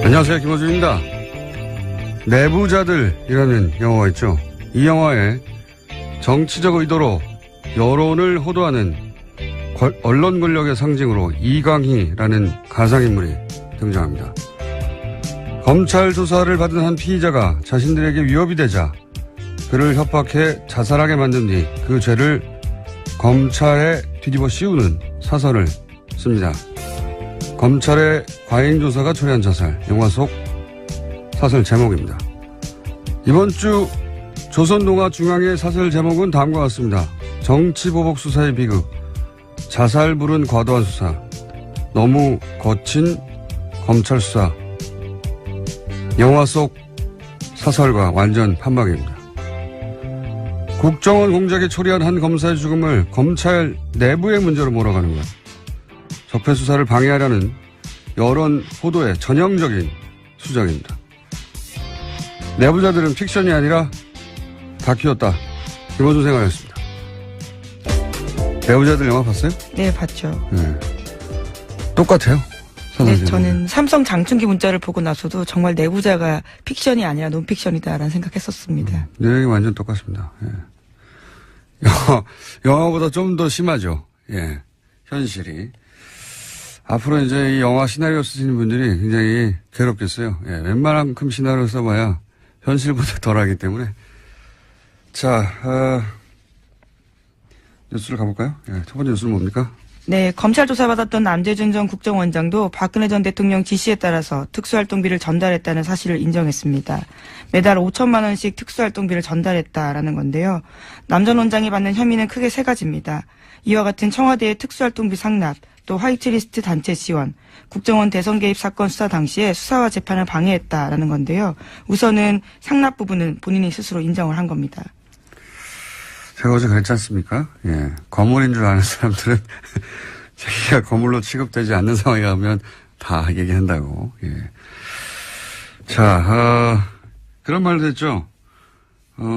안녕하세요, 김호준입니다. 내부자들이라는 영화가 있죠. 이 영화에 정치적 의도로 여론을 호도하는 언론 권력의 상징으로 이광희라는 가상인물이 등장합니다. 검찰 조사를 받은 한 피의자가 자신들에게 위협이 되자 그를 협박해 자살하게 만든 뒤 그 죄를 검찰에 뒤집어 씌우는 사설을 씁니다. 검찰의 과잉조사가 초래한 자살, 영화 속 사설 제목입니다. 이번 주 조선동아중앙의 사설 제목은 다음과 같습니다. 정치보복수사의 비극, 자살불은 과도한 수사, 너무 거친 검찰 수사. 영화 속 사설과 완전 판박입니다. 국정원 공작에 초래한 한 검사의 죽음을 검찰 내부의 문제로 몰아가는 것. 적폐 수사를 방해하려는 여론 호도의 전형적인 수작입니다. 내부자들은 픽션이 아니라 다큐였다. 김호준 생활이었습니다. 내부자들 영화 봤어요? 네, 봤죠. 네. 똑같아요. 네, 저는 삼성 장충기 문자를 보고 나서도 정말 내부자가 픽션이 아니라 논픽션이다라는 생각했었습니다. 내용이 완전 똑같습니다. 예. 영화보다 좀 더 심하죠. 예. 현실이. 앞으로 이제 이 영화 시나리오 쓰시는 분들이 굉장히 괴롭겠어요. 예. 웬만한만큼 시나리오 써봐야 현실보다 덜하기 때문에. 자, 뉴스를 가볼까요? 예. 첫 번째 뉴스는 뭡니까? 네, 검찰 조사받았던 남재준 전 국정원장도 박근혜 전 대통령 지시에 따라서 특수활동비를 전달했다는 사실을 인정했습니다. 매달 5천만 원씩 특수활동비를 전달했다라는 건데요. 남 전 원장이 받는 혐의는 크게 세 가지입니다. 이와 같은 청와대의 특수활동비 상납, 또 화이트리스트 단체 지원, 국정원 대선 개입 사건 수사 당시에 수사와 재판을 방해했다라는 건데요. 우선은 상납 부분은 본인이 스스로 인정을 한 겁니다. 제가 어제 그랬지 않습니까? 예. 거물인 줄 아는 사람들은 자기가 거물로 취급되지 않는 상황에 가면 다 얘기한다고. 예. 자, 그런 말도 했죠.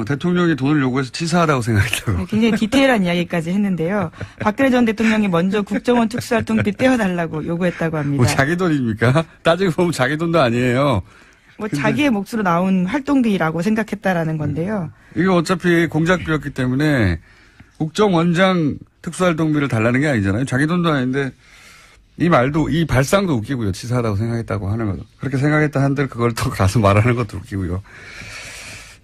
대통령이 돈을 요구해서 치사하다고 생각했다고. 네, 굉장히 디테일한 이야기까지 했는데요. 박근혜 전 대통령이 먼저 국정원 특수활동비 떼어달라고 요구했다고 합니다. 뭐 자기 돈입니까? 따지고 보면 자기 돈도 아니에요. 뭐 자기의 몫으로 나온 활동비라고 생각했다라는 건데요. 이게 어차피 공작비였기 때문에 국정원장 특수활동비를 달라는 게 아니잖아요. 자기 돈도 아닌데 이 말도 이 발상도 웃기고요. 치사하다고 생각했다고 하는 것도. 그렇게 생각했다 한들 그걸 또 가서 말하는 것도 웃기고요.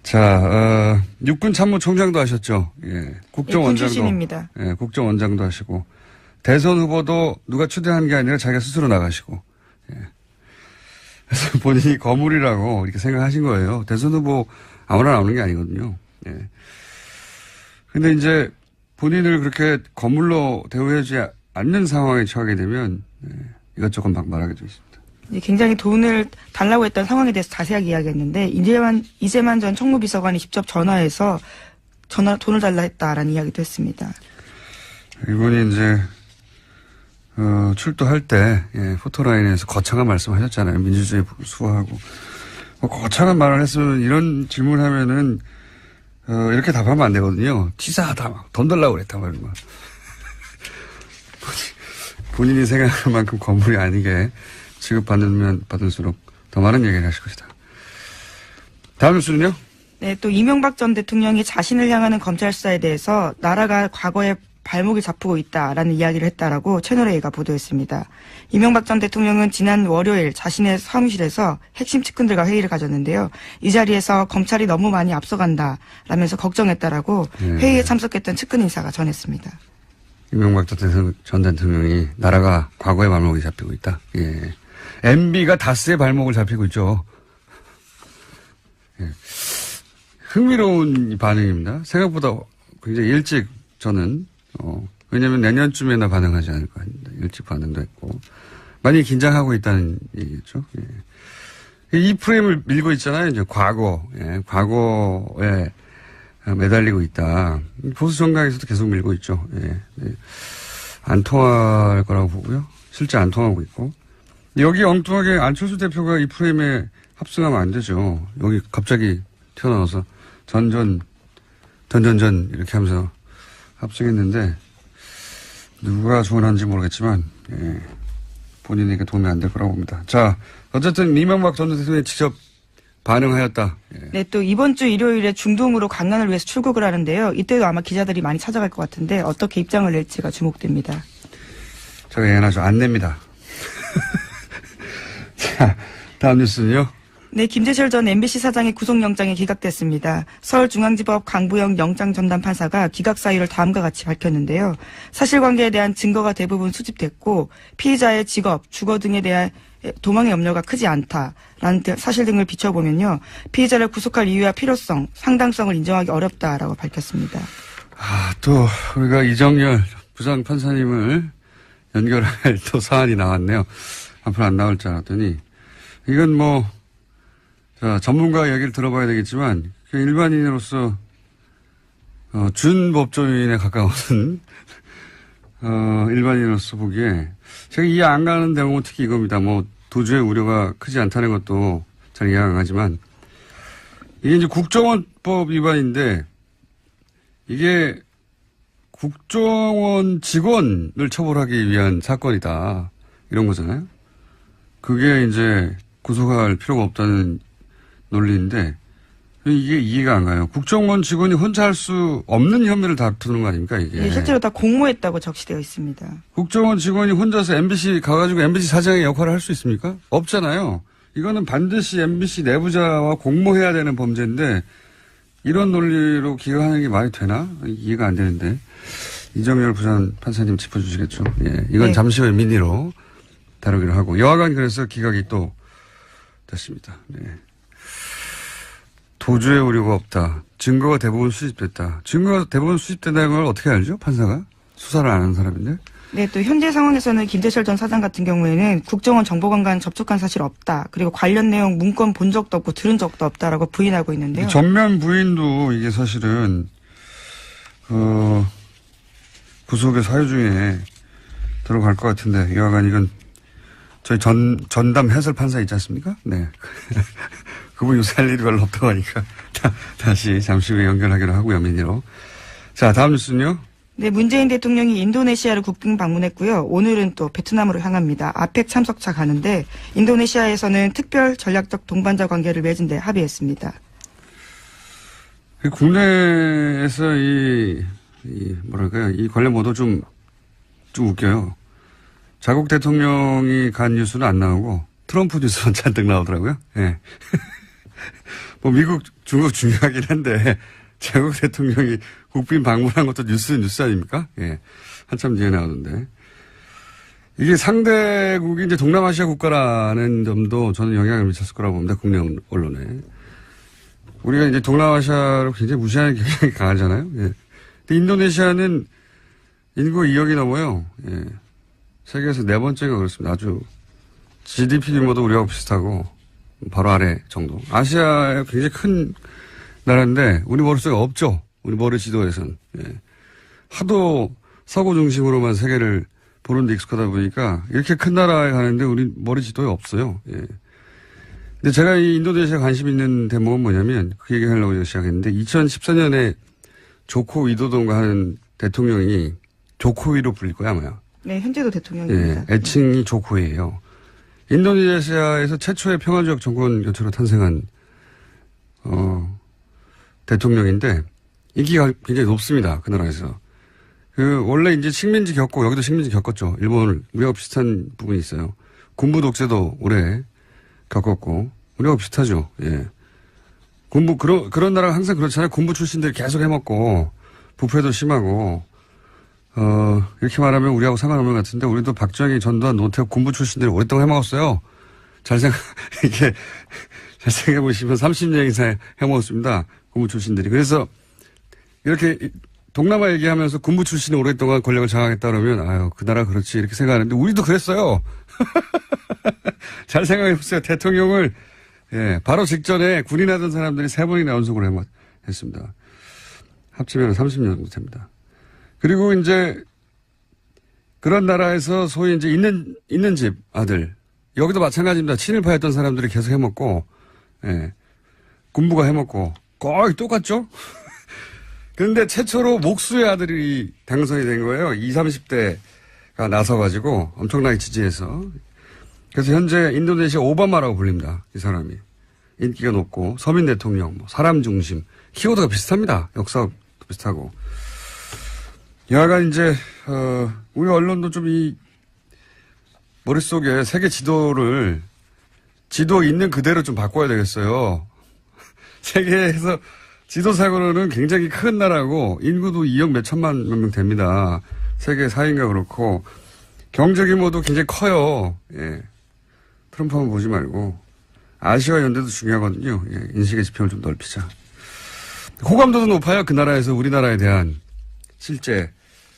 자, 육군 참모총장도 하셨죠. 예. 국정원장도. 군 출신입니다. 예, 국정원장도 하시고 대선 후보도 누가 추대한 게 아니라 자기가 스스로 나가시고. 예. 그래서 본인이 거물이라고 이렇게 생각하신 거예요. 대선 후보 아무나 나오는 게 아니거든요. 예. 근데 이제 본인을 그렇게 거물로 대우하지 않는 상황에 처하게 되면 이것저것 막 말하게 돼 있습니다. 굉장히 돈을 달라고 했던 상황에 대해서 자세하게 이야기했는데 이재만 전 총무비서관이 직접 전화해서 돈을 달라 했다라는 이야기도 했습니다. 이분이 이제 출두할 때 포토라인에서 거창한 말씀하셨잖아요. 민주주의 수호하고 거창한 말을 했으면 이런 질문하면은 이렇게 답하면 안 되거든요. 치사하다 막 돈 달라고 그랬다 말이야. 본인이 생각하는 만큼 건물이 아니게 취급받으면 받을수록 더 많은 얘기를 하실 것이다. 다음 뉴스는요? 네, 또 이명박 전 대통령이 자신을 향하는 검찰 수사에 대해서 나라가 과거에 발목이 잡히고 있다라는 이야기를 했다라고 채널A가 보도했습니다. 이명박 전 대통령은 지난 월요일 자신의 사무실에서 핵심 측근들과 회의를 가졌는데요. 이 자리에서 검찰이 너무 많이 앞서간다 라면서 걱정했다라고 회의에 참석했던 측근 인사가 전했습니다. 이명박 전 대통령이 나라가 과거의 발목이 잡히고 있다. 예. MB가 다스의 발목을 잡히고 있죠. 예. 흥미로운 반응입니다. 생각보다 굉장히 일찍 저는 왜냐면 내년쯤에나 반응하지 않을까 합니다. 일찍 반응도 했고 많이 긴장하고 있다는 얘기겠죠. 예. 이 프레임을 밀고 있잖아요. 이제 과거에 매달리고 있다. 보수 정당에서도 계속 밀고 있죠. 예. 안 통할 거라고 보고요. 실제 안 통하고 있고. 여기 엉뚱하게 안철수 대표가 이 프레임에 합승하면 안 되죠. 여기 갑자기 튀어나와서 전전 이렇게 하면서 합승했는데 누가 조언한지 모르겠지만 본인에게 도움이 안 될 거라고 봅니다. 자, 어쨌든 이명박 전 대통령이 직접 반응하였다. 예. 네, 또 이번 주 일요일에 중동으로 강연을 위해서 출국을 하는데요. 이때도 아마 기자들이 많이 찾아갈 것 같은데 어떻게 입장을 낼지가 주목됩니다. 제가 예언하죠. 안 냅니다. 자, 다음 뉴스는요. 네, 김재철 전 MBC 사장의 구속영장이 기각됐습니다. 서울중앙지법 강부영 영장전담 판사가 기각 사유를 다음과 같이 밝혔는데요. 사실관계에 대한 증거가 대부분 수집됐고 피의자의 직업, 주거 등에 대한 도망의 염려가 크지 않다라는 사실 등을 비춰보면요. 피의자를 구속할 이유와 필요성, 상당성을 인정하기 어렵다라고 밝혔습니다. 또 우리가 이정열 부장판사님을 연결할 또 사안이 나왔네요. 앞으로 안 나올 줄 알았더니 이건 뭐 전문가 얘기를 들어봐야 되겠지만 일반인으로서 준법조인에 가까운 일반인으로서 보기에 제가 이해 안 가는 대목은 특히 이겁니다. 뭐 도주의 우려가 크지 않다는 것도 잘 이해가 안 가지만 이게 이제 국정원법 위반인데 이게 국정원 직원을 처벌하기 위한 사건이다. 이런 거잖아요. 그게 이제 구속할 필요가 없다는 논리인데 이게 이해가 안 가요. 국정원 직원이 혼자 할 수 없는 혐의를 다투는 거 아닙니까 이게. 네, 실제로 다 공모했다고 적시되어 있습니다. 국정원 직원이 혼자서 MBC 가가지고 MBC 사장의 역할을 할 수 있습니까? 없잖아요. 이거는 반드시 MBC 내부자와 공모해야 되는 범죄인데 이런 논리로 기각하는 게 말이 되나? 이해가 안 되는데. 이정열 부산 판사님 짚어주시겠죠. 예, 이건 네. 잠시 후에 민의로 다루기로 하고 여하간 그래서 기각이 또 됐습니다. 네. 도주의 우려가 없다. 증거가 대부분 수집됐다. 증거가 대부분 수집된다는 걸 어떻게 알죠? 판사가? 수사를 안 하는 사람인데? 네, 또 현재 상황에서는 김재철 전 사장 같은 경우에는 국정원 정보관과 접촉한 사실 없다. 그리고 관련 내용 문건 본 적도 없고 들은 적도 없다라고 부인하고 있는데요. 전면 부인도 이게 사실은 구속의 사유 중에 들어갈 것 같은데 여하간 이건 저희 전담 해설 판사 있지 않습니까? 네. 그분 요새 할 일이 별로 없다고 하니까 다시 잠시 후에 연결하기로 하고요. 민의로. 자, 다음 뉴스는요. 네, 문재인 대통령이 인도네시아를 국빈 방문했고요. 오늘은 또 베트남으로 향합니다. 아펙 참석차 가는데 인도네시아에서는 특별 전략적 동반자 관계를 맺은 데 합의했습니다. 국내에서 뭐랄까요. 이 관련 보도 좀 웃겨요. 자국 대통령이 간 뉴스는 안 나오고 트럼프 뉴스는 잔뜩 나오더라고요. 예. 네. 뭐 미국, 중국 중요하긴 한데 자국 대통령이 국빈 방문한 것도 뉴스 아닙니까? 예. 한참 뒤에 나오는데. 이게 상대국이 이제 동남아시아 국가라는 점도 저는 영향을 미쳤을 거라고 봅니다. 국내 언론에. 우리가 이제 동남아시아를 굉장히 무시하는 경향이 강하잖아요. 예. 근데 인도네시아는 인구 2억이 넘어요. 예. 세계에서 네 번째가 그렇습니다. 아주 GDP 규모도 우리하고 비슷하고 바로 아래 정도. 아시아에 굉장히 큰 나라인데 우리 머릿속에 없죠. 우리 머리 지도에선. 예. 하도 서구 중심으로만 세계를 보는 데 익숙하다 보니까 이렇게 큰 나라에 가는데 우리 머리 지도에 없어요. 예. 근데 제가 이 인도네시아 관심 있는 대목은 뭐냐면 그 얘기 하려고 시작했는데 2014년에 조코 위도돈가 하는 대통령이 조코위로 불릴 거야 아마요. 네, 현재도 대통령입니다. 예, 애칭이 조코위예요. 인도네시아에서 최초의 평화적 정권 교체로 탄생한 대통령인데 인기가 굉장히 높습니다. 그 나라에서. 원래 이제 식민지 겪고 여기도 식민지 겪었죠. 일본을 우리하고 비슷한 부분이 있어요. 군부 독재도 오래 겪었고 우리하고 비슷하죠. 예. 그런 나라가 항상 그렇잖아요. 군부 출신들이 계속 해먹고 부패도 심하고 이렇게 말하면 우리하고 상관없는 것 같은데 우리도 박정희, 전두환, 노태우 군부 출신들이 오랫동안 해먹었어요. 이게 잘 생각해보시면 30년 이상 해먹었습니다. 군부 출신들이. 그래서 이렇게 동남아 얘기하면서 군부 출신이 오랫동안 권력을 장악했다 그러면 그 나라 그렇지 이렇게 생각하는데 우리도 그랬어요. 잘 생각해보세요. 대통령을 바로 직전에 군인하던 사람들이 3번이나 연속으로 했습니다. 합치면 30년 정도 됩니다. 그리고 이제 그런 나라에서 소위 이제 있는 집 아들 여기도 마찬가지입니다. 친일파였던 사람들이 계속 해먹고 군부가 해먹고 거의 똑같죠. 그런데 최초로 목수의 아들이 당선이 된 거예요. 20, 30대가 나서가지고 엄청나게 지지해서 그래서 현재 인도네시아 오바마라고 불립니다. 이 사람이. 인기가 높고 서민 대통령, 뭐 사람 중심, 키워드가 비슷합니다. 역사도 비슷하고. 여하간 이제 우리 언론도 좀 이 머릿속에 세계 지도 있는 그대로 좀 바꿔야 되겠어요. 세계에서 지도상으로는 굉장히 큰 나라고 인구도 2억 몇천만 명 됩니다. 세계 4위인가 그렇고 경제 규모도 굉장히 커요. 예. 트럼프 한번 보지 말고 아시아 연대도 중요하거든요. 예. 인식의 지평을 좀 넓히자. 호감도도 높아요. 그 나라에서 우리나라에 대한 실제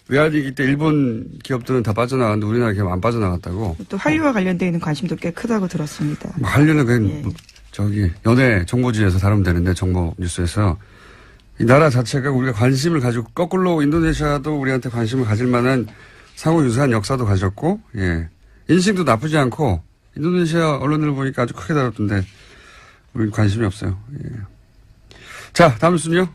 외환위기 때 일본 기업들은 다 빠져나갔는데 우리나라 기업 안 빠져나갔다고. 또 한류와 관련되어 있는 관심도 꽤 크다고 들었습니다. 뭐 한류는 그냥 예. 뭐 저기 연예 정보지에서 다루면 되는데 정보 뉴스에서 이 나라 자체가 우리가 관심을 가지고 거꾸로 인도네시아도 우리한테 관심을 가질 만한 상호 유사한 역사도 가졌고 예. 인식도 나쁘지 않고 인도네시아 언론을 보니까 아주 크게 다뤘던데 우리는 관심이 없어요. 예. 자 다음 순요.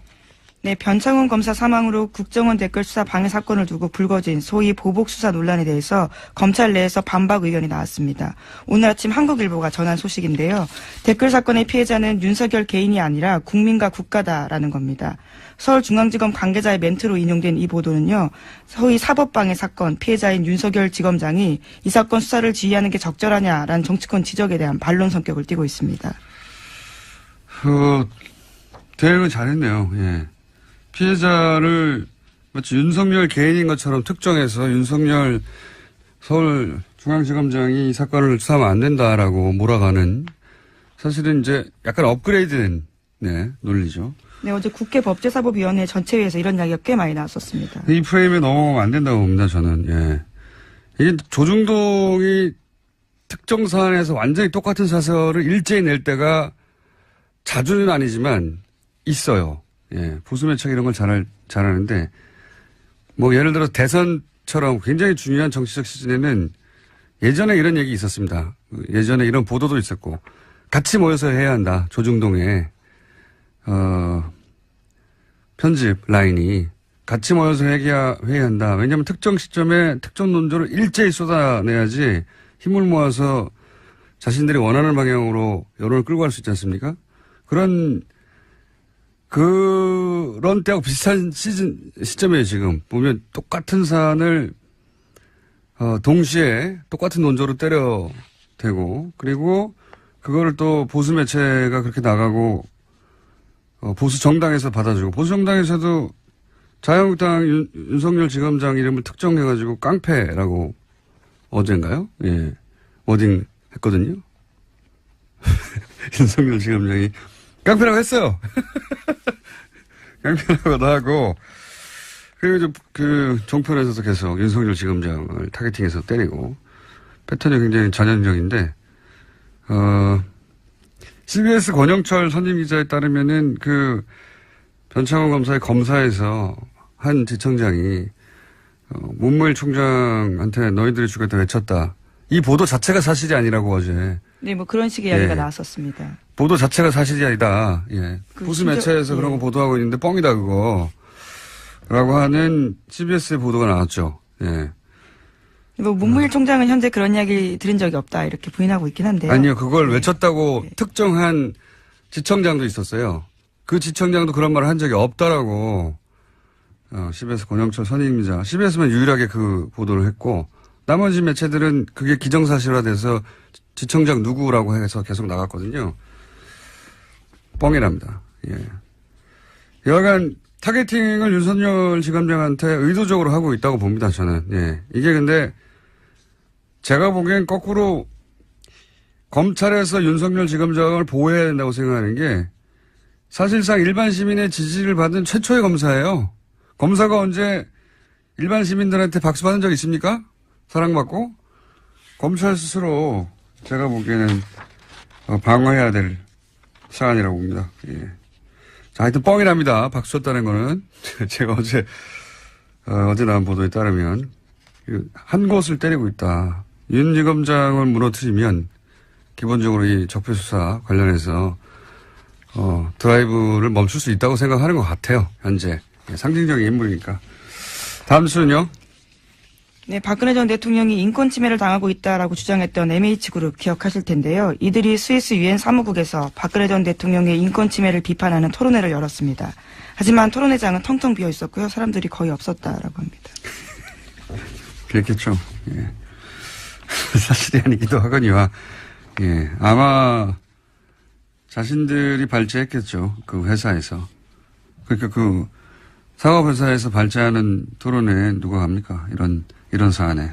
네, 변창훈 검사 사망으로 국정원 댓글 수사 방해 사건을 두고 불거진 소위 보복 수사 논란에 대해서 검찰 내에서 반박 의견이 나왔습니다. 오늘 아침 한국일보가 전한 소식인데요. 댓글 사건의 피해자는 윤석열 개인이 아니라 국민과 국가다라는 겁니다. 서울중앙지검 관계자의 멘트로 인용된 이 보도는요. 소위 사법방해 사건 피해자인 윤석열 지검장이 이 사건 수사를 지휘하는 게 적절하냐라는 정치권 지적에 대한 반론 성격을 띠고 있습니다. 대응을 잘했네요. 예. 피해자를 마치 윤석열 개인인 것처럼 특정해서 윤석열 서울중앙지검장이 이 사건을 수사하면 안 된다라고 몰아가는 사실은 이제 약간 업그레이드된 네, 논리죠. 네, 어제 국회 법제사법위원회 전체회에서 이런 이야기가 꽤 많이 나왔었습니다. 이 프레임에 넘어가면 안 된다고 봅니다, 저는. 예. 이게 조중동이 특정 사안에서 완전히 똑같은 사설을 일제히 낼 때가 자주는 아니지만 있어요. 예. 보수매체가 이런 걸 잘하는데, 뭐, 예를 들어 대선처럼 굉장히 중요한 정치적 시즌에는 예전에 이런 얘기 있었습니다. 예전에 이런 보도도 있었고, 같이 모여서 해야 한다. 조중동에, 편집 라인이 같이 모여서 회의해야 한다. 왜냐하면 특정 시점에 특정 논조를 일제히 쏟아내야지 힘을 모아서 자신들이 원하는 방향으로 여론을 끌고 갈 수 있지 않습니까? 그런 때하고 비슷한 시점이에요, 지금. 보면 똑같은 사안을, 동시에 똑같은 논조로 때려대고, 그리고 그거를 또 보수 매체가 그렇게 나가고, 보수 정당에서 받아주고, 보수 정당에서도 자유한국당 윤석열 지검장 이름을 특정해가지고 깡패라고 어젠가요? 예. 워딩 했거든요. 윤석열 지검장이 깡패라고 했어요. 깡패라고도 하고, 그리고 이제 종편에서도 계속 윤석열 지검장을 타겟팅해서 때리고, 패턴이 굉장히 전형적인데, CBS 권영철 선임기자에 따르면은 변창훈 검사의 검사에서 한 지청장이, 문무일 총장한테 너희들이 죽였다 외쳤다. 이 보도 자체가 사실이 아니라고 어제. 네, 뭐 그런 식의 이야기가 예. 나왔었습니다. 보도 자체가 사실이 아니다. 예. 보수 매체에서 그런 거 보도하고 있는데 뻥이다 그거. 라고 하는 CBS의 보도가 나왔죠. 예. 뭐 문무일 총장은 현재 그런 이야기 들은 적이 없다 이렇게 부인하고 있긴 한데요. 아니요. 그걸 외쳤다고 특정한 지청장도 있었어요. 그 지청장도 그런 말을 한 적이 없다라고 CBS 권영철 선임기자. CBS만 유일하게 그 보도를 했고 나머지 매체들은 그게 기정사실화돼서 지청장 누구라고 해서 계속 나갔거든요. 뻥이랍니다. 예. 여하간 타겟팅을 윤석열 지검장한테 의도적으로 하고 있다고 봅니다, 저는. 예. 이게 근데 제가 보기엔 거꾸로 검찰에서 윤석열 지검장을 보호해야 된다고 생각하는 게 사실상 일반 시민의 지지를 받은 최초의 검사예요. 검사가 언제 일반 시민들한테 박수 받은 적 있습니까? 사랑받고? 검찰 스스로 제가 보기에는 방어해야 될 사안이라고 봅니다. 예. 자, 하여튼 뻥이랍니다. 박수 쳤다는 거는. 제가 어제 나온 보도에 따르면 한 곳을 때리고 있다. 윤 지검장을 무너뜨리면 기본적으로 이 적폐수사 관련해서 드라이브를 멈출 수 있다고 생각하는 것 같아요. 현재. 예, 상징적인 인물이니까. 다음 수는요? 네, 박근혜 전 대통령이 인권 침해를 당하고 있다라고 주장했던 MH그룹 기억하실 텐데요. 이들이 스위스 유엔 사무국에서 박근혜 전 대통령의 인권 침해를 비판하는 토론회를 열었습니다. 하지만 토론회장은 텅텅 비어 있었고요. 사람들이 거의 없었다라고 합니다. 그랬겠죠. 예. 사실이 아니기도 하거니와, 예. 아마 자신들이 발제했겠죠. 그 회사에서. 그러니까 그 상업회사에서 발제하는 토론에 누가 갑니까? 이런 사안에.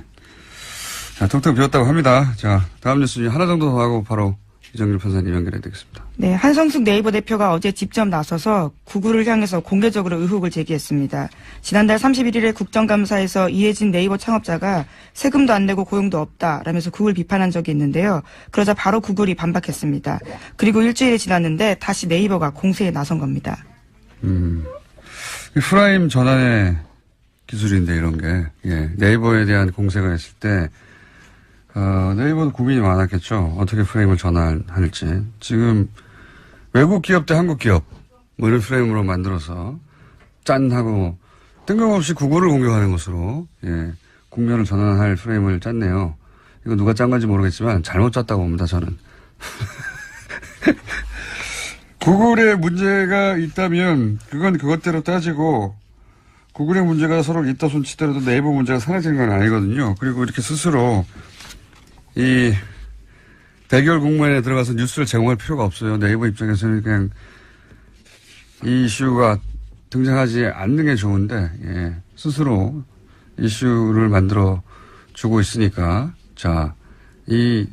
자, 텅텅 비었다고 합니다. 자, 다음 뉴스 중에 하나 정도 더 하고 바로 이정률 판사님 연결해야 되겠습니다. 네, 한성숙 네이버 대표가 어제 직접 나서서 구글을 향해서 공개적으로 의혹을 제기했습니다. 지난달 31일에 국정감사에서 이해진 네이버 창업자가 세금도 안 내고 고용도 없다라면서 구글 비판한 적이 있는데요. 그러자 바로 구글이 반박했습니다. 그리고 일주일이 지났는데 다시 네이버가 공세에 나선 겁니다. 프라임 전환의 기술인데 이런 게, 예. 네이버에 대한 공세가 있을 때, 네이버도 고민이 많았겠죠. 어떻게 프레임을 전환할지. 지금 외국 기업 대 한국 기업, 뭐 이런 프레임으로 만들어서 짠 하고 뜬금없이 구글을 공격하는 것으로, 예. 국면을 전환할 프레임을 짰네요. 이거 누가 짠 건지 모르겠지만 잘못 짰다고 봅니다, 저는. 구글에 문제가 있다면 그건 그것대로 따지고 구글의 문제가 서로 있다 손치더라도 네이버 문제가 사라지는 건 아니거든요. 그리고 이렇게 스스로 이 대결 국면에 들어가서 뉴스를 제공할 필요가 없어요. 네이버 입장에서는 그냥 이 이슈가 등장하지 않는 게 좋은데, 예. 스스로 이슈를 만들어 주고 있으니까, 자, 이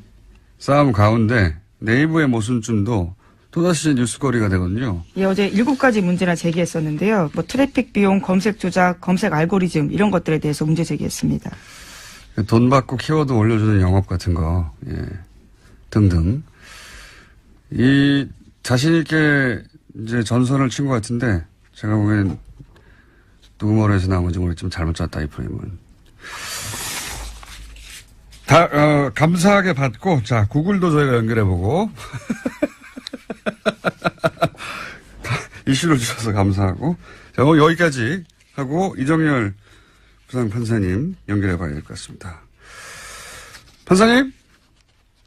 싸움 가운데 네이버의 모순점도 또다시 뉴스거리가 되거든요. 예, 어제 7가지 문제나 제기했었는데요. 뭐 트래픽 비용, 검색 조작, 검색 알고리즘 이런 것들에 대해서 문제 제기했습니다. 돈 받고 키워드 올려주는 영업 같은 거, 예. 등등. 이 자신있게 이제 전선을 친 것 같은데, 제가 보기엔 누구 머리에서 나온지 모르겠지만 잘못 짰다, 이 프레임은. 감사하게 받고, 자, 구글도 저희가 연결해보고. 이슈를 주셔서 감사하고. 자, 오늘 여기까지 하고, 이정열 부장판사님 연결해봐야 될 것 같습니다. 판사님?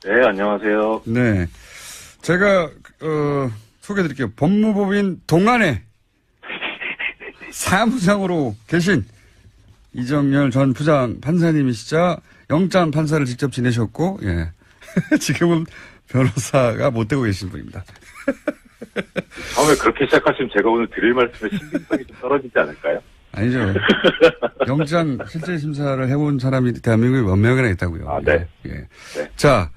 네, 안녕하세요. 네. 제가, 소개해드릴게요. 법무법인 동안에 사무장으로 계신 이정열 전 부장 판사님이시자 영장 판사를 직접 지내셨고, 예. 지금은 변호사가 못 되고 계신 분입니다. 처음에 그렇게 시작하시면 제가 오늘 드릴 말씀에 신빙성이 좀 떨어지지 않을까요? 아니죠. 영장 실제 심사를 해본 사람이 대한민국에 몇 명이나 있다고요. 아, 네. 예. 네. 자,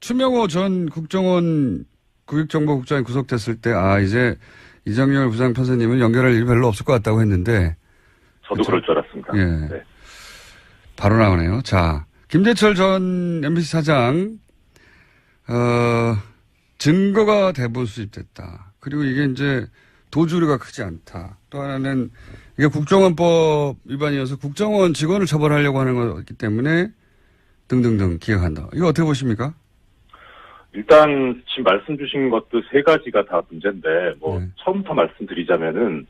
추명호 전 국정원 교육정보국장이 구속됐을 때, 이제 이정열 부장판사님은 연결할 일이 별로 없을 것 같다고 했는데. 저도 그렇죠? 그럴 줄 알았습니다. 예. 네. 바로 나오네요. 자, 김재철 전 MBC 사장, 증거가 대부분 수집됐다. 그리고 이게 이제 도주류가 크지 않다. 또 하나는 이게 국정원법 위반이어서 국정원 직원을 처벌하려고 하는 거기 때문에 등등등 기억한다. 이거 어떻게 보십니까? 일단 지금 말씀 주신 것도 세 가지가 다 문제인데 네. 처음부터 말씀드리자면은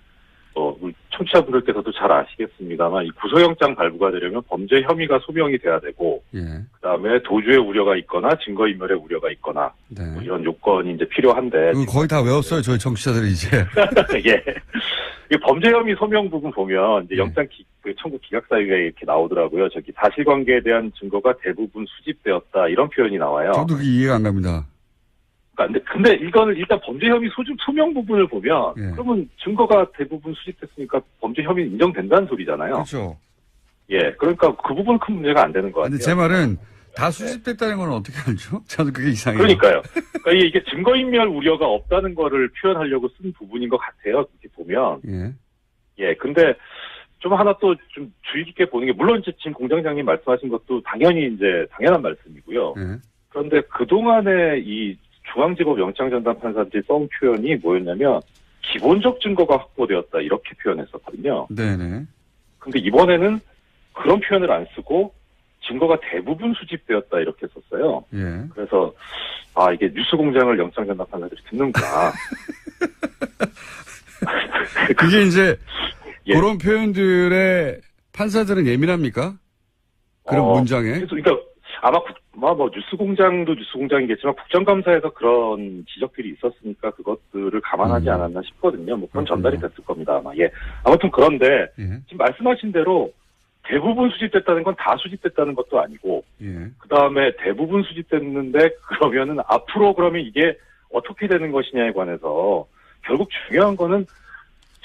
우리 청취자분들께서도 잘 아시겠습니다만 이 구속영장 발부가 되려면 범죄 혐의가 소명이 돼야 되고 예. 그다음에 도주의 우려가 있거나 증거인멸의 우려가 있거나 네. 뭐 이런 요건이 이제 필요한데 거의 다 외웠어요. 저희 청취자들이 이제. 예. 이 범죄 혐의 소명 부분 보면 이제 네. 영장 청구 기각 사유에 이렇게 나오더라고요. 저기 사실관계에 대한 증거가 대부분 수집되었다 이런 표현이 나와요. 저도 그게 이해가 안 갑니다. 그러니까 근데 이거는 일단 범죄 혐의 소명 부분을 보면 예. 그러면 증거가 대부분 수집됐으니까 범죄 혐의 인정된다는 소리잖아요. 그렇죠. 예. 그러니까 그 부분 큰 문제가 안 되는 것 같아요. 근데 제 말은 다 수집됐다는 건 어떻게 알죠? 저는 그게 이상해요. 그러니까요. 그러니까 이게 증거인멸 우려가 없다는 거를 표현하려고 쓴 부분인 것 같아요. 그렇게 보면. 예. 예. 근데 좀 하나 또 좀 주의 깊게 보는 게 물론 이제 지금 공장장님 말씀하신 것도 당연히 이제 당연한 말씀이고요. 예. 그런데 그동안에 이 중앙지법 영장전담 판사들이 써온 표현이 뭐였냐면 기본적 증거가 확보되었다 이렇게 표현했었거든요. 네네. 근데 이번에는 그런 표현을 안 쓰고 증거가 대부분 수집되었다 이렇게 썼어요. 예. 그래서 이게 뉴스 공장을 영장전담 판사들이 듣는구나. 그게 이제 예. 그런 표현들의 판사들은 예민합니까? 그런 문장에? 그래서 그러니까 아마 뭐 뉴스공장도 뉴스공장이겠지만 국정감사에서 그런 지적들이 있었으니까 그것들을 감안하지 않았나 싶거든요. 뭐 그건 전달이 됐을 겁니다. 아마. 예. 아무튼 그런데 예. 지금 말씀하신 대로 대부분 수집됐다는 건 다 수집됐다는 것도 아니고 예. 그 다음에 대부분 수집됐는데 그러면은 앞으로 그러면 이게 어떻게 되는 것이냐에 관해서 결국 중요한 거는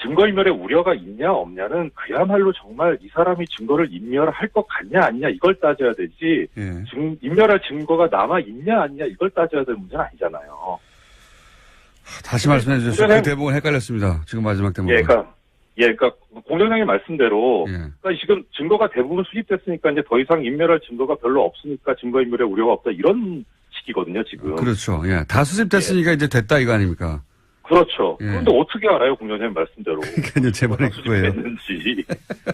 증거인멸의 우려가 있냐 없냐는 그야말로 정말 이 사람이 증거를 인멸할 것 같냐 아니냐 이걸 따져야 되지 예. 인멸할 증거가 남아 있냐 아니냐 이걸 따져야 될 문제는 아니잖아요. 다시 말씀해 주세요. 그 대목은 헷갈렸습니다. 지금 마지막 대목. 그러니까 공장장님 말씀대로 예. 그러니까 지금 증거가 대부분 수집됐으니까 이제 더 이상 인멸할 증거가 별로 없으니까 증거인멸의 우려가 없다 이런 식이거든요 지금. 그렇죠. 예. 다 수집됐으니까 이제 됐다 이거 아닙니까? 그렇죠. 예. 그런데 어떻게 알아요, 공장장님 말씀대로. 그러니까 제 말이 그거예요. 수집됐는지.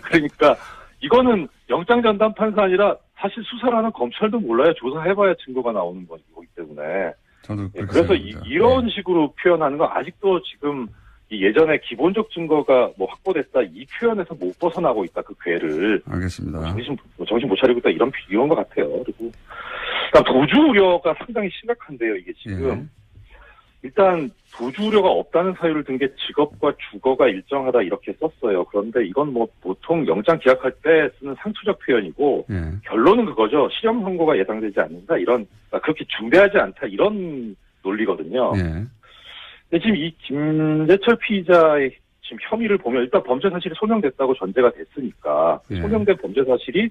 그러니까 이거는 영장 전담 판사 아니라 사실 수사를 하는 검찰도 몰라요. 조사해봐야 증거가 나오는 거기 때문에. 저도 예, 그렇게 그래서 생각합니다. 이런 식으로 표현하는 건 아직도 지금 이 예전에 기본적 증거가 뭐 확보됐다 이 표현에서 못 벗어나고 있다 그 궤를. 알겠습니다. 정신 못 차리고 있다 이런 것 같아요. 그리고 도주 우려가 상당히 심각한데요, 이게 지금. 예. 일단 도주 우려가 없다는 사유를 든 게 직업과 주거가 일정하다 이렇게 썼어요. 그런데 이건 뭐 보통 영장 기각할 때 쓰는 상투적 표현이고 예. 결론은 그거죠. 실형 선고가 예상되지 않는다 이런 그렇게 중대하지 않다 이런 논리거든요. 예. 근데 지금 이 김재철 피의자의 지금 혐의를 보면 일단 범죄 사실이 소명됐다고 전제가 됐으니까 예. 소명된 범죄 사실이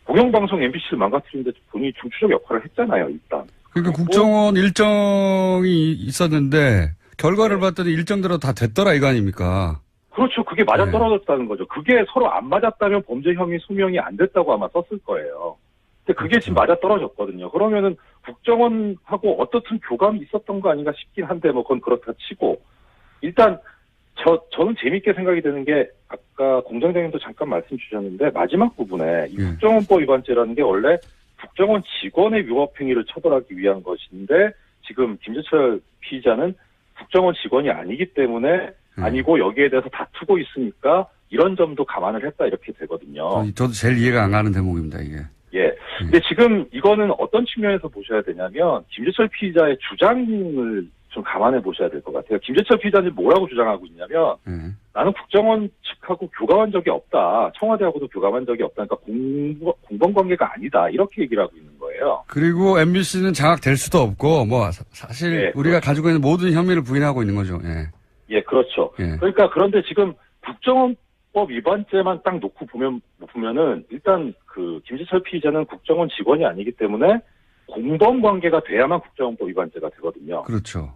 공영방송 MBC를 망가뜨리는데 본인이 중추적 역할을 했잖아요. 일단. 그러니까 국정원 일정이 있었는데 결과를 봤더니 일정대로 다 됐더라 이거 아닙니까? 그렇죠. 그게 맞아떨어졌다는 거죠. 그게 서로 안 맞았다면 범죄 혐의 소명이 안 됐다고 아마 썼을 거예요. 근데 그게 지금 맞아떨어졌거든요. 그러면은 국정원하고 어떻든 교감이 있었던 거 아닌가 싶긴 한데 뭐 그건 그렇다 치고 일단 저는 재밌게 생각이 드는 게 아까 공장장님도 잠깐 말씀 주셨는데 마지막 부분에 이 국정원법 위반죄라는 게 원래 국정원 직원의 위법행위를 처벌하기 위한 것인데 지금 김재철 피의자는 국정원 직원이 아니기 때문에 아니고 여기에 대해서 다투고 있으니까 이런 점도 감안을 했다 이렇게 되거든요. 저도 제일 이해가 안 가는 대목입니다 이게. 예. 근데 지금 이거는 어떤 측면에서 보셔야 되냐면 김재철 피의자의 주장을 좀 감안해 보셔야 될 것 같아요. 김재철 피의자는 뭐라고 주장하고 있냐면 나는 국정원 측하고 교감한 적이 없다. 청와대하고도 교감한 적이 없다. 그러니까 공범 관계가 아니다. 이렇게 얘기를 하고 있는 거예요. 그리고 MBC는 장악될 수도 없고 뭐 사실 예, 우리가 그렇죠. 가지고 있는 모든 혐의를 부인하고 있는 거죠. 예. 예, 그렇죠. 예. 그러니까 그런데 지금 국정원법 위반죄만 딱 놓고 보면은 일단 그 김재철 피의자는 국정원 직원이 아니기 때문에 공범 관계가 돼야만 국정원법 위반죄가 되거든요. 그렇죠.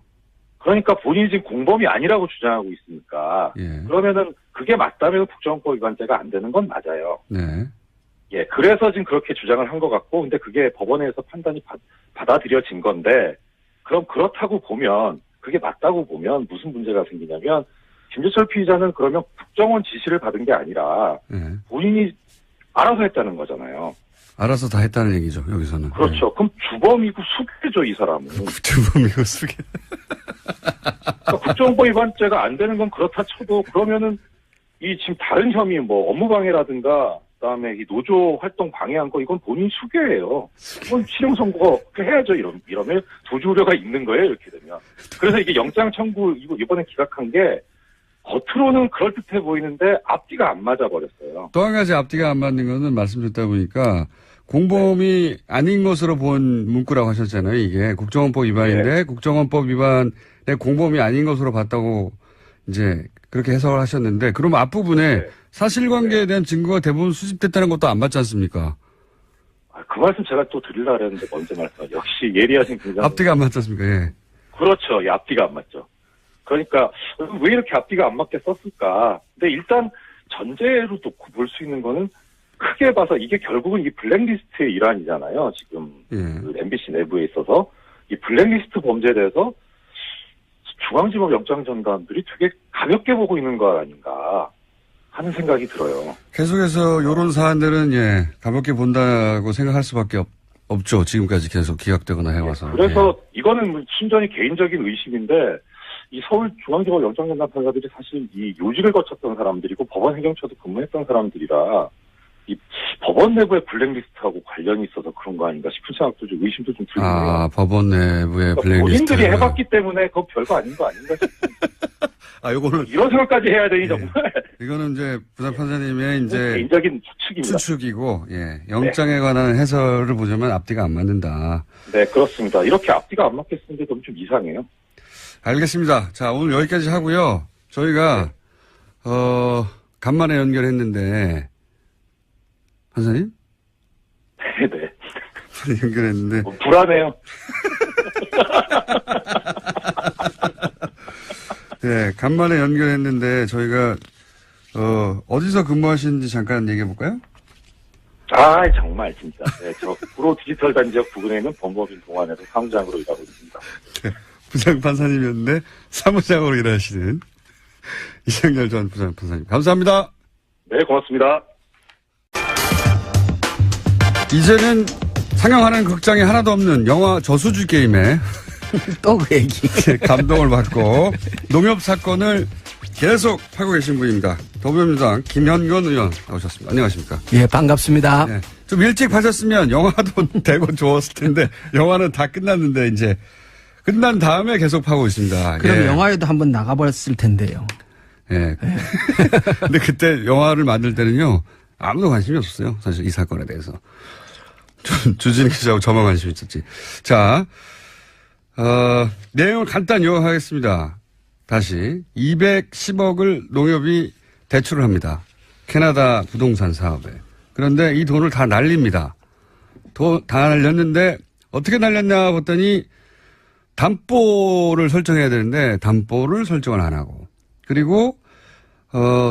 그러니까 본인이 지금 공범이 아니라고 주장하고 있으니까 예. 그러면은 그게 맞다면 국정원법 위반죄가 안 되는 건 맞아요. 네. 예, 그래서 지금 그렇게 주장을 한 것 같고, 근데 그게 법원에서 판단이 받아들여진 건데, 그럼 그렇다고 보면, 그게 맞다고 보면 무슨 문제가 생기냐면, 김재철 피의자는 그러면 국정원 지시를 받은 게 아니라, 예. 본인이 알아서 했다는 거잖아요. 알아서 다 했다는 얘기죠 여기서는. 그렇죠. 그럼 주범이고 수괴죠, 이 사람은. 주범이고 수괴. 그러니까 국정원법 위반죄가 안 되는 건 그렇다 쳐도, 그러면은, 이 지금 다른 혐의, 뭐, 업무방해라든가, 그다음에 이 노조 활동 방해한 거 이건 본인 수괴예요. 이건 실형 선고 해야죠. 이러면 도주 우려가 있는 거예요. 이렇게 되면. 그래서 이게 영장 청구 이번에 기각한 게 겉으로는 그럴듯해 보이는데 앞뒤가 안 맞아 버렸어요. 또 한 가지 앞뒤가 안 맞는 거는 말씀 듣다 보니까 공범이 아닌 것으로 본 문구라고 하셨잖아요. 이게 국정원법 위반인데 국정원법 위반의 공범이 아닌 것으로 봤다고 이제 그렇게 해석을 하셨는데 그러면 앞부분에 사실관계에 대한 증거가 대부분 수집됐다는 것도 안 맞지 않습니까? 그 말씀 제가 또 드리려고 했는데 먼저 말씀하죠. 역시 예리하신 굉장히. 앞뒤가 안 맞지 않습니까? 예. 그렇죠. 예, 앞뒤가 안 맞죠. 그러니까 왜 이렇게 앞뒤가 안 맞게 썼을까. 근데 일단 전제로 놓고 볼 수 있는 거는 크게 봐서 이게 결국은 이 블랙리스트의 일환이잖아요. 지금 그 MBC 내부에 있어서 이 블랙리스트 범죄에 대해서 중앙지법 영장전담들이 되게 가볍게 보고 있는 거 아닌가 하는 생각이 들어요. 계속해서 이런 사안들은 가볍게 본다고 생각할 수밖에 없죠. 지금까지 계속 기각되거나 해와서. 그래서 이거는 순전히 개인적인 의심인데 이 서울중앙지법 영장전담 판사들이 사실 이 요직을 거쳤던 사람들이고 법원 행정처도 근무했던 사람들이라 이 법원 내부의 블랙리스트하고 관련이 있어서 그런 거 아닌가 싶은 생각도 좀 의심도 좀 들긴 해요. 법원 내부의 그러니까 블랙리스트. 본인들이 해봤기 때문에 그거 별거 아닌 거 아닌가 싶은 요거는 이런 생각까지 해야 되니 정말 이거는 이제 부산 판사님의 이제 개인적인 추측입니다. 추측이고, 영장에 관한 해설을 보자면 앞뒤가 안 맞는다. 네, 그렇습니다. 이렇게 앞뒤가 안 맞겠는 게 좀 이상해요. 알겠습니다. 자, 오늘 여기까지 하고요. 저희가 간만에 연결했는데 판사님? 네. 연결했는데 불안해요. 네, 간만에 연결했는데 저희가 어디서 근무하시는지 잠깐 얘기해 볼까요? 정말 진짜. 네, 저 프로 디지털 단지역 부근에 있는 법무법인 동안에서 사무장으로 일하고 있습니다. 네, 부장 판사님이었는데 사무장으로 일하시는 이상열 전 부장 판사님. 감사합니다. 네, 고맙습니다. 이제는 상영하는 극장이 하나도 없는 영화 저수지 게임에 또 그 얘기. 감동을 받고 농협 사건을 계속 하고 계신 분입니다. 더불어민주당 김현건 의원 나오셨습니다. 안녕하십니까? 예, 반갑습니다. 네. 좀 일찍 하셨으면 영화도 되고 좋았을 텐데 영화는 다 끝났는데 이제 끝난 다음에 계속 하고 있습니다. 그럼 영화에도 한번 나가버렸을 텐데요. 예. 근데 그때 영화를 만들 때는요 아무도 관심이 없었어요. 사실 이 사건에 대해서. 주진 기자하고 저만 관심이 있었지. 자, 내용을 간단히 요약하겠습니다. 다시 210억을 농협이 대출을 합니다. 캐나다 부동산 사업에. 그런데 이 돈을 다 날립니다. 다 날렸는데 어떻게 날렸냐 봤더니 담보를 설정해야 되는데 담보를 설정을 안 하고 그리고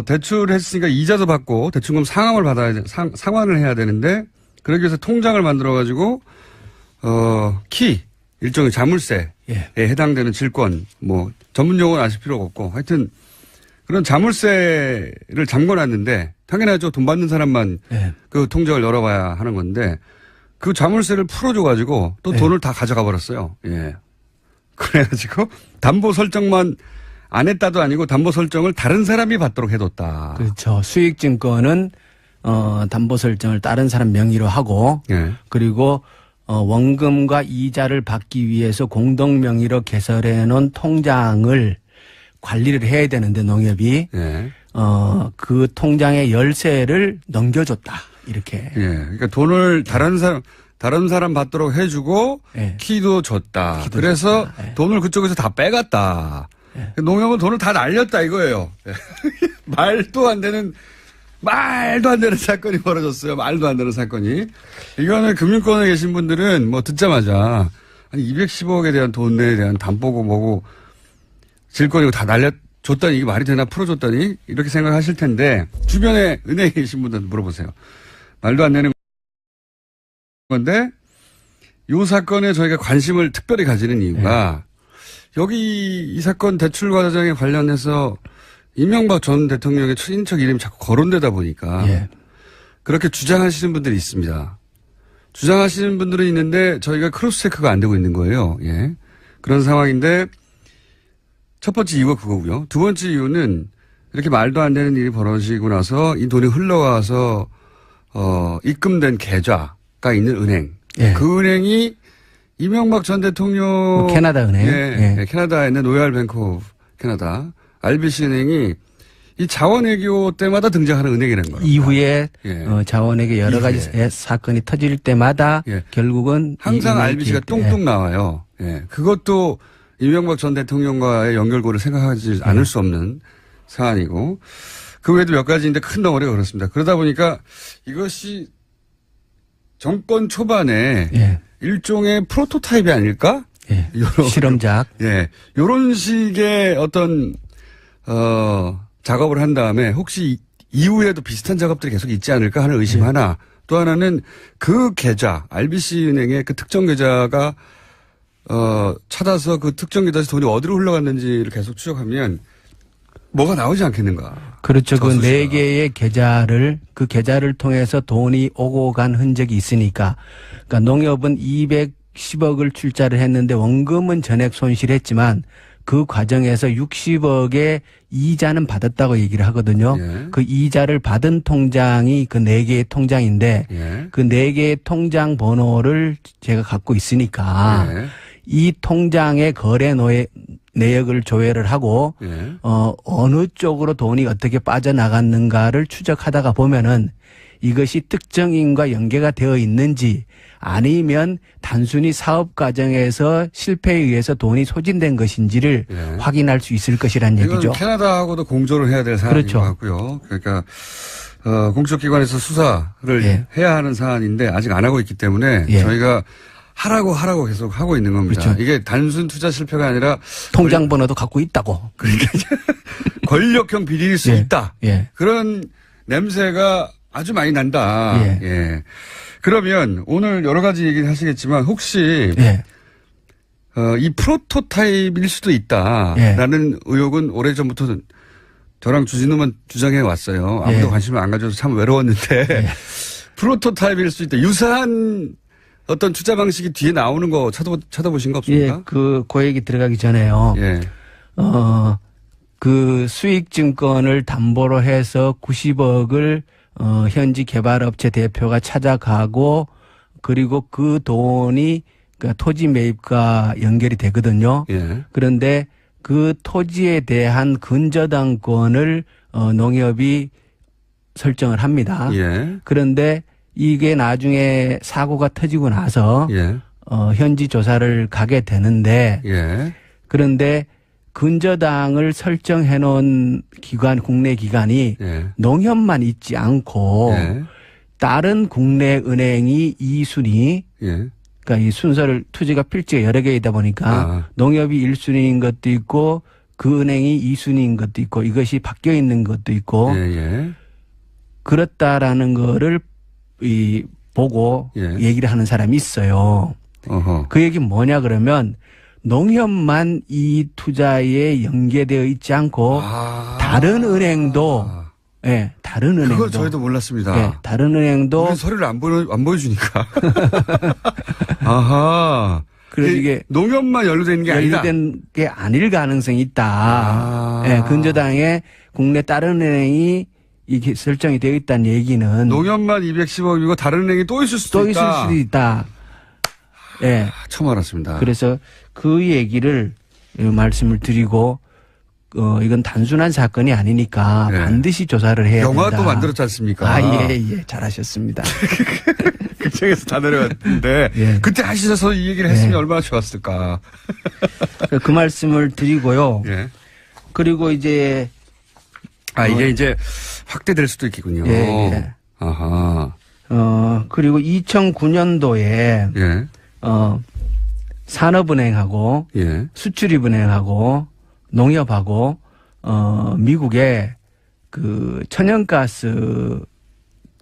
대출했으니까 이자도 받고 대출금 상환을 해야 되는데 그러기 위해서 통장을 만들어 가지고 일종의 자물쇠에 해당되는 질권, 전문 용어는 아실 필요가 없고, 하여튼, 그런 자물쇠를 잠궈놨는데, 당연하죠. 돈 받는 사람만 그 통장을 열어봐야 하는 건데, 그 자물쇠를 풀어줘가지고, 또 돈을 다 가져가 버렸어요. 예. 그래가지고, 담보 설정만 안 했다도 아니고, 담보 설정을 다른 사람이 받도록 해뒀다. 그렇죠. 수익증권은, 담보 설정을 다른 사람 명의로 하고, 그리고, 원금과 이자를 받기 위해서 공동 명의로 개설해 놓은 통장을 관리를 해야 되는데 농협이 그 통장의 열쇠를 넘겨줬다. 이렇게. 그러니까 돈을 다른 사람 받도록 해주고 키도 줬다. 그래서 돈을 그쪽에서 다 빼갔다. 농협은 돈을 다 날렸다 이거예요. 말도 안 되는 사건이 벌어졌어요. 말도 안 되는 사건이. 이거는 금융권에 계신 분들은 듣자마자 아니 210억에 대한 돈에 대한 담보고 뭐고 질권이고 다 날려줬다니 이게 말이 되나 풀어줬다니 이렇게 생각하실 텐데 주변에 은행에 계신 분들한테 물어보세요. 말도 안 되는 건데 이 사건에 저희가 관심을 특별히 가지는 이유가 여기 이 사건 대출 과정에 관련해서 이명박 전 대통령의 친인척 이름이 자꾸 거론되다 보니까 그렇게 주장하시는 분들이 있습니다. 주장하시는 분들은 있는데 저희가 크로스 체크가 안 되고 있는 거예요. 그런 상황인데 첫 번째 이유가 그거고요. 두 번째 이유는 이렇게 말도 안 되는 일이 벌어지고 나서 이 돈이 흘러가서 입금된 계좌가 있는 은행. 그 은행이 이명박 전 대통령 캐나다 은행. 캐나다에 있는 로얄 뱅크 오브 캐나다 RBC 은행이 이 자원외교 때마다 등장하는 은행이라는 거예요. 이후에 자원외교 여러 가지 사건이 터질 때마다 결국은 항상 RBC가 뚱뚱 나와요. 그것도 이명박 전 대통령과의 연결고를 생각하지 않을 수 없는 사안이고 그 외에도 몇 가지인데 큰 덩어리가 그렇습니다. 그러다 보니까 이것이 정권 초반에 일종의 프로토타입이 아닐까? 실험작. 요런 식의 어떤 작업을 한 다음에 혹시 이후에도 비슷한 작업들이 계속 있지 않을까 하는 의심 하나. 또 하나는 그 계좌, RBC 은행의 그 특정 계좌가 찾아서 그 특정 계좌에서 돈이 어디로 흘러갔는지를 계속 추적하면 뭐가 나오지 않겠는가. 그렇죠. 그 4개의 그 계좌를 통해서 돈이 오고 간 흔적이 있으니까. 그러니까 농협은 210억을 출자를 했는데 원금은 전액 손실했지만 그 과정에서 60억의 이자는 받았다고 얘기를 하거든요. 예. 그 이자를 받은 통장이 그 4개의 통장인데 예. 그 4개의 통장 번호를 제가 갖고 있으니까 예. 이 통장의 거래 내역을 조회를 하고 예. 어느 쪽으로 돈이 어떻게 빠져나갔는가를 추적하다가 보면은 이것이 특정인과 연계가 되어 있는지 아니면 단순히 사업 과정에서 실패에 의해서 돈이 소진된 것인지를 예. 확인할 수 있을 것이란 이건 얘기죠. 캐나다하고도 공조를 해야 될 사안인 그렇죠. 것 같고요. 그러니까 공적기관에서 수사를 예. 해야 하는 사안인데 아직 안 하고 있기 때문에 예. 저희가 하라고 계속 하고 있는 겁니다. 그렇죠. 이게 단순 투자 실패가 아니라 통장 번호도 갖고 있다고. 권력형 비리일 수 예. 있다. 예. 그런 냄새가 아주 많이 난다. 예. 예. 그러면 오늘 여러 가지 얘기를 하시겠지만 혹시 예. 이 프로토타입일 수도 있다라는 의혹은 오래전부터 저랑 주진우만 주장해 왔어요. 아무도 예. 관심을 안 가져서 참 외로웠는데 예. 프로토타입일 수 있다. 유사한 어떤 투자 방식이 뒤에 나오는 거 찾아보신 거 예. 없습니까? 그 얘기 들어가기 전에요. 예. 그 수익증권을 담보로 해서 90억을 현지 개발업체 대표가 찾아가고 그리고 그 돈이 그 토지 매입과 연결이 되거든요. 예. 그런데 그 토지에 대한 근저당권을 농협이 설정을 합니다. 예. 그런데 이게 나중에 사고가 터지고 나서 예. 현지 조사를 가게 되는데 예. 그런데 근저당을 설정해 놓은 기관, 국내 기관이 예. 농협만 있지 않고 예. 다른 국내 은행이 2순위, 예. 그러니까 이 순서를 투지가 필지가 여러 개이다 보니까 아. 농협이 1순위인 것도 있고 그 은행이 2순위인 것도 있고 이것이 바뀌어 있는 것도 있고 예. 예. 그렇다라는 거를 보고 예. 얘기를 하는 사람이 있어요. 어허. 그 얘기는 뭐냐 그러면 농협만 이 투자에 연계되어 있지 않고 다른 은행도 예, 다른 은행도 그걸 저희도 몰랐습니다. 예, 다른 은행도 우리 서류를 안 보여주니까. 아하. 그래서 이게 농협만 연루되는 게 아니다. 연루된 게 아닐 가능성이 있다. 아. 예, 근저당에 국내 다른 은행이 이게 설정이 되어 있다는 얘기는 농협만 210억이고 다른 은행이 또 있을 수도 또 있을 있다. 수도 있다. 예. 처음 알았습니다. 그래서 그 얘기를 말씀을 드리고 이건 단순한 사건이 아니니까 네. 반드시 조사를 해야 된다. 영화도 만들었지 않습니까? 아, 예, 잘하셨습니다. 극장에서 다 내려왔는데 예. 그때 하시셔서 이 얘기를 했으면 얼마나 좋았을까. 그 말씀을 드리고요. 예. 그리고 이제 이게 이제 확대될 수도 있겠군요. 예. 아하. 그리고 2009년도에 예. 산업은행하고 예. 수출입은행하고 농협하고 미국에 그 천연가스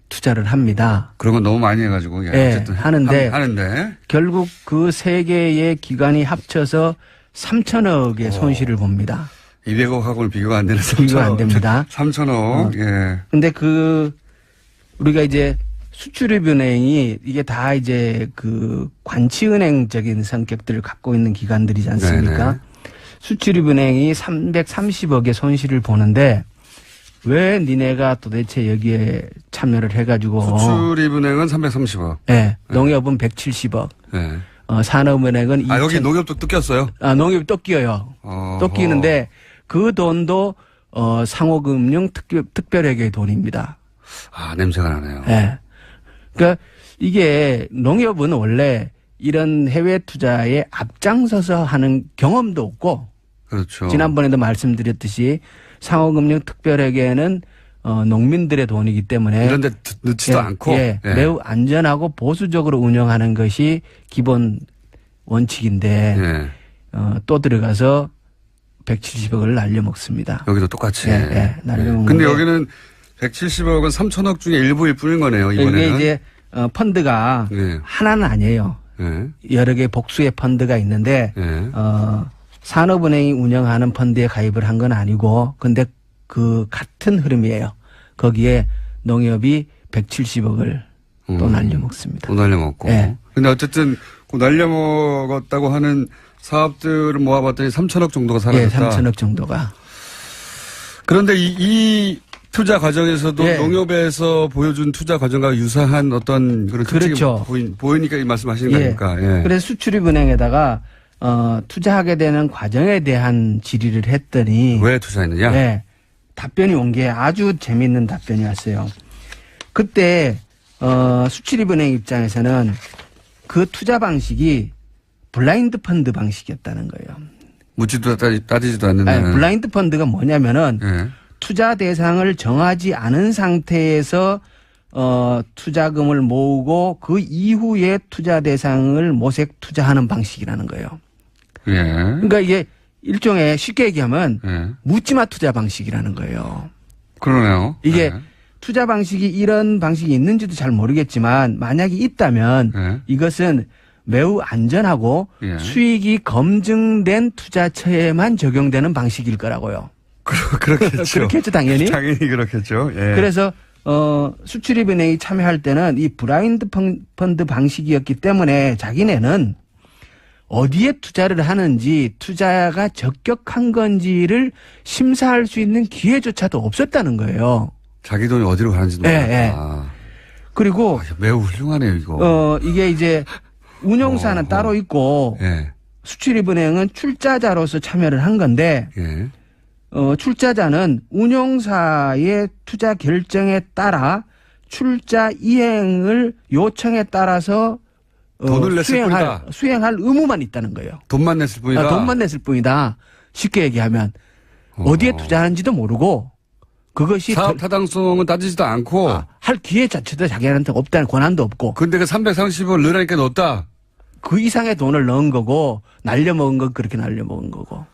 투자를 합니다. 그런 건 너무 많이 해가지고. 예, 어쨌든 하는데 결국 그 세 개의 기관이 합쳐서 3천억의 손실을 봅니다. 200억하고는 비교가 안 되는 3천억. 비교가 안 됩니다. 3천억. 예. 근데 우리가 이제 수출입은행이 이게 다 이제 그 관치은행적인 성격들을 갖고 있는 기관들이지 않습니까? 네네. 수출입은행이 330억의 손실을 보는데 왜 니네가 도대체 여기에 참여를 해가지고 수출입은행은 330억. 네, 농협은 170억. 예. 산업은행은 여기 농협도 또 꼈어요? 농협이 또 끼어요. 또 끼는데 그 돈도 상호금융 특별회계의 돈입니다. 냄새가 나네요. 네. 그러니까 이게 농협은 원래 이런 해외 투자에 앞장서서 하는 경험도 없고 그렇죠. 지난번에도 말씀드렸듯이 상호금융 특별회계는 농민들의 돈이기 때문에 이런 데 넣지도 않고. 예, 매우 안전하고 보수적으로 운영하는 것이 기본 원칙인데 예. 또 들어가서 170억을 날려먹습니다. 여기도 똑같이. 날려먹는 근데 여기는 170억은 3천억 중에 일부일 뿐인 거네요, 이번에는. 이게 이제 펀드가 예. 하나는 아니에요. 예. 여러 개의 복수의 펀드가 있는데 예. 산업은행이 운영하는 펀드에 가입을 한 건 아니고 근데 그 같은 흐름이에요. 거기에 농협이 170억을 또 날려먹습니다. 또 날려먹고. 예. 근데 어쨌든 그 날려먹었다고 하는 사업들을 모아봤더니 3천억 정도가 예, 사라졌다. 3천억 정도가. 그런데 이 투자 과정에서도 예. 농협에서 보여준 투자 과정과 유사한 어떤 그런 특징이 그렇죠. 보이니까 이 말씀하시는 거 아닙니까? 예. 그래서 수출입은행에다가 투자하게 되는 과정에 대한 질의를 했더니 왜 투자했느냐? 네, 답변이 온 게 아주 재미있는 답변이 왔어요. 그때 수출입은행 입장에서는 그 투자 방식이 블라인드 펀드 방식이었다는 거예요. 묻지도 따지지도 않는 아니, 블라인드 펀드가 뭐냐면은 예. 투자 대상을 정하지 않은 상태에서 투자금을 모으고 그 이후에 투자 대상을 모색 투자하는 방식이라는 거예요. 예. 그러니까 이게 일종의 쉽게 얘기하면 예. 묻지마 투자 방식이라는 거예요. 그러네요. 이게 예. 투자 방식이 이런 방식이 있는지도 잘 모르겠지만 만약에 있다면 예. 이것은 매우 안전하고 예. 수익이 검증된 투자처에만 적용되는 방식일 거라고요. 그렇겠죠. 그렇겠죠, 당연히. 당연히 그렇겠죠. 예. 그래서 수출입은행이 참여할 때는 이 블라인드 펀드 방식이었기 때문에 자기네는 어디에 투자를 하는지 투자가 적격한 건지를 심사할 수 있는 기회조차도 없었다는 거예요. 자기 돈이 어디로 가는지도 예, 몰라. 예. 그리고 매우 훌륭하네요, 이거. 이게 이제 운용사는 따로 있고 예. 수출입은행은 출자자로서 참여를 한 건데 예. 출자자는 운용사의 투자 결정에 따라 출자 이행을 요청에 따라서 돈을 냈을 뿐이다. 수행할 의무만 있다는 거예요. 돈만 냈을 뿐이다. 돈만 냈을 뿐이다. 쉽게 얘기하면 어디에 투자하는지도 모르고 그것이 사업 타당성은 따지지도 않고. 할 기회 자체도 자기한테 없다는 권한도 없고 근데 그 330원 넣으라니까 넣었다. 그 이상의 돈을 넣은 거고 날려먹은 건 그렇게 날려먹은 거고.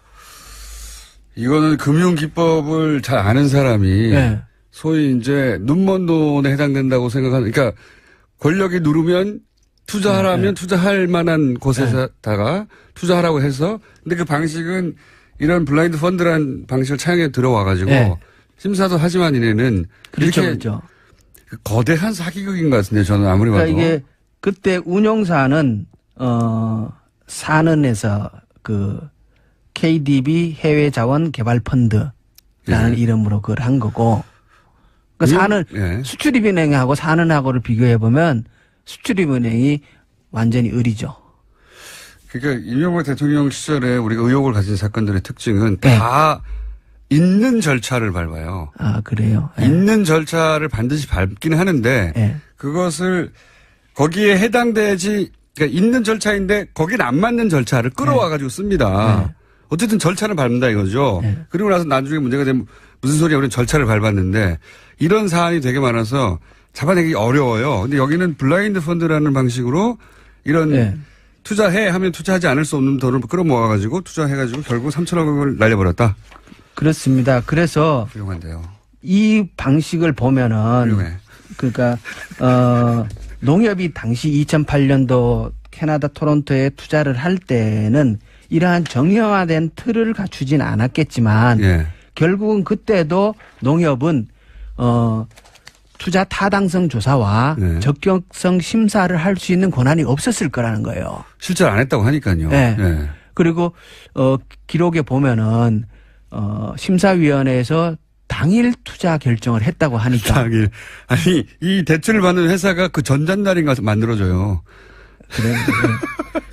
이거는 금융기법을 잘 아는 사람이 네. 소위 이제 눈먼 돈에 해당된다고 생각하는, 그러니까 권력이 누르면 투자하라면 투자할 만한 곳에다가 투자하라고 해서, 근데 그 방식은 이런 블라인드 펀드라는 방식을 차용해 들어와가지고 네. 심사도 하지만 이내는 그렇죠, 이렇게 그렇죠. 거대한 사기극인 것 같은데 저는 아무리 봐도. 그러니까 이게 그때 운용사는 산은에서 그 KDB 해외자원개발펀드라는 이름으로 그걸 한 거고. 그러니까 산은 예. 수출입은행하고 산은하고를 비교해 보면 수출입은행이 완전히 을이죠. 그러니까 이명박 대통령 시절에 우리가 의혹을 가진 사건들의 특징은 네. 다 있는 절차를 밟아요. 아, 그래요. 예. 있는 절차를 반드시 밟긴 하는데 예. 그것을 거기에 해당되지, 그러니까 있는 절차인데 거기는 안 맞는 절차를 끌어와가지고 씁니다. 네. 어쨌든 절차는 밟는다 이거죠. 네. 그리고 나서 나중에 문제가 되면 무슨 소리야, 우리는 절차를 밟았는데 이런 사안이 되게 많아서 잡아내기 어려워요. 근데 여기는 블라인드 펀드라는 방식으로 이런 네. 투자해 하면 투자하지 않을 수 없는 돈을 끌어모아가지고 투자해가지고 결국 3천억을 날려버렸다. 그렇습니다. 그래서 훌륭한데요. 이 방식을 보면은 훌륭해. 그러니까 농협이 당시 2008년도 캐나다 토론토에 투자를 할 때는 이러한 정형화된 틀을 갖추진 않았겠지만 예. 결국은 그때도 농협은 투자 타당성 조사와 네. 적격성 심사를 할 수 있는 권한이 없었을 거라는 거예요. 실제로 안 했다고 하니까요. 네. 예. 그리고 기록에 보면은 심사위원회에서 당일 투자 결정을 했다고 하니까. 당일. 아니, 이 대출을 받는 회사가 그 전전날인가 만들어줘요. 그래.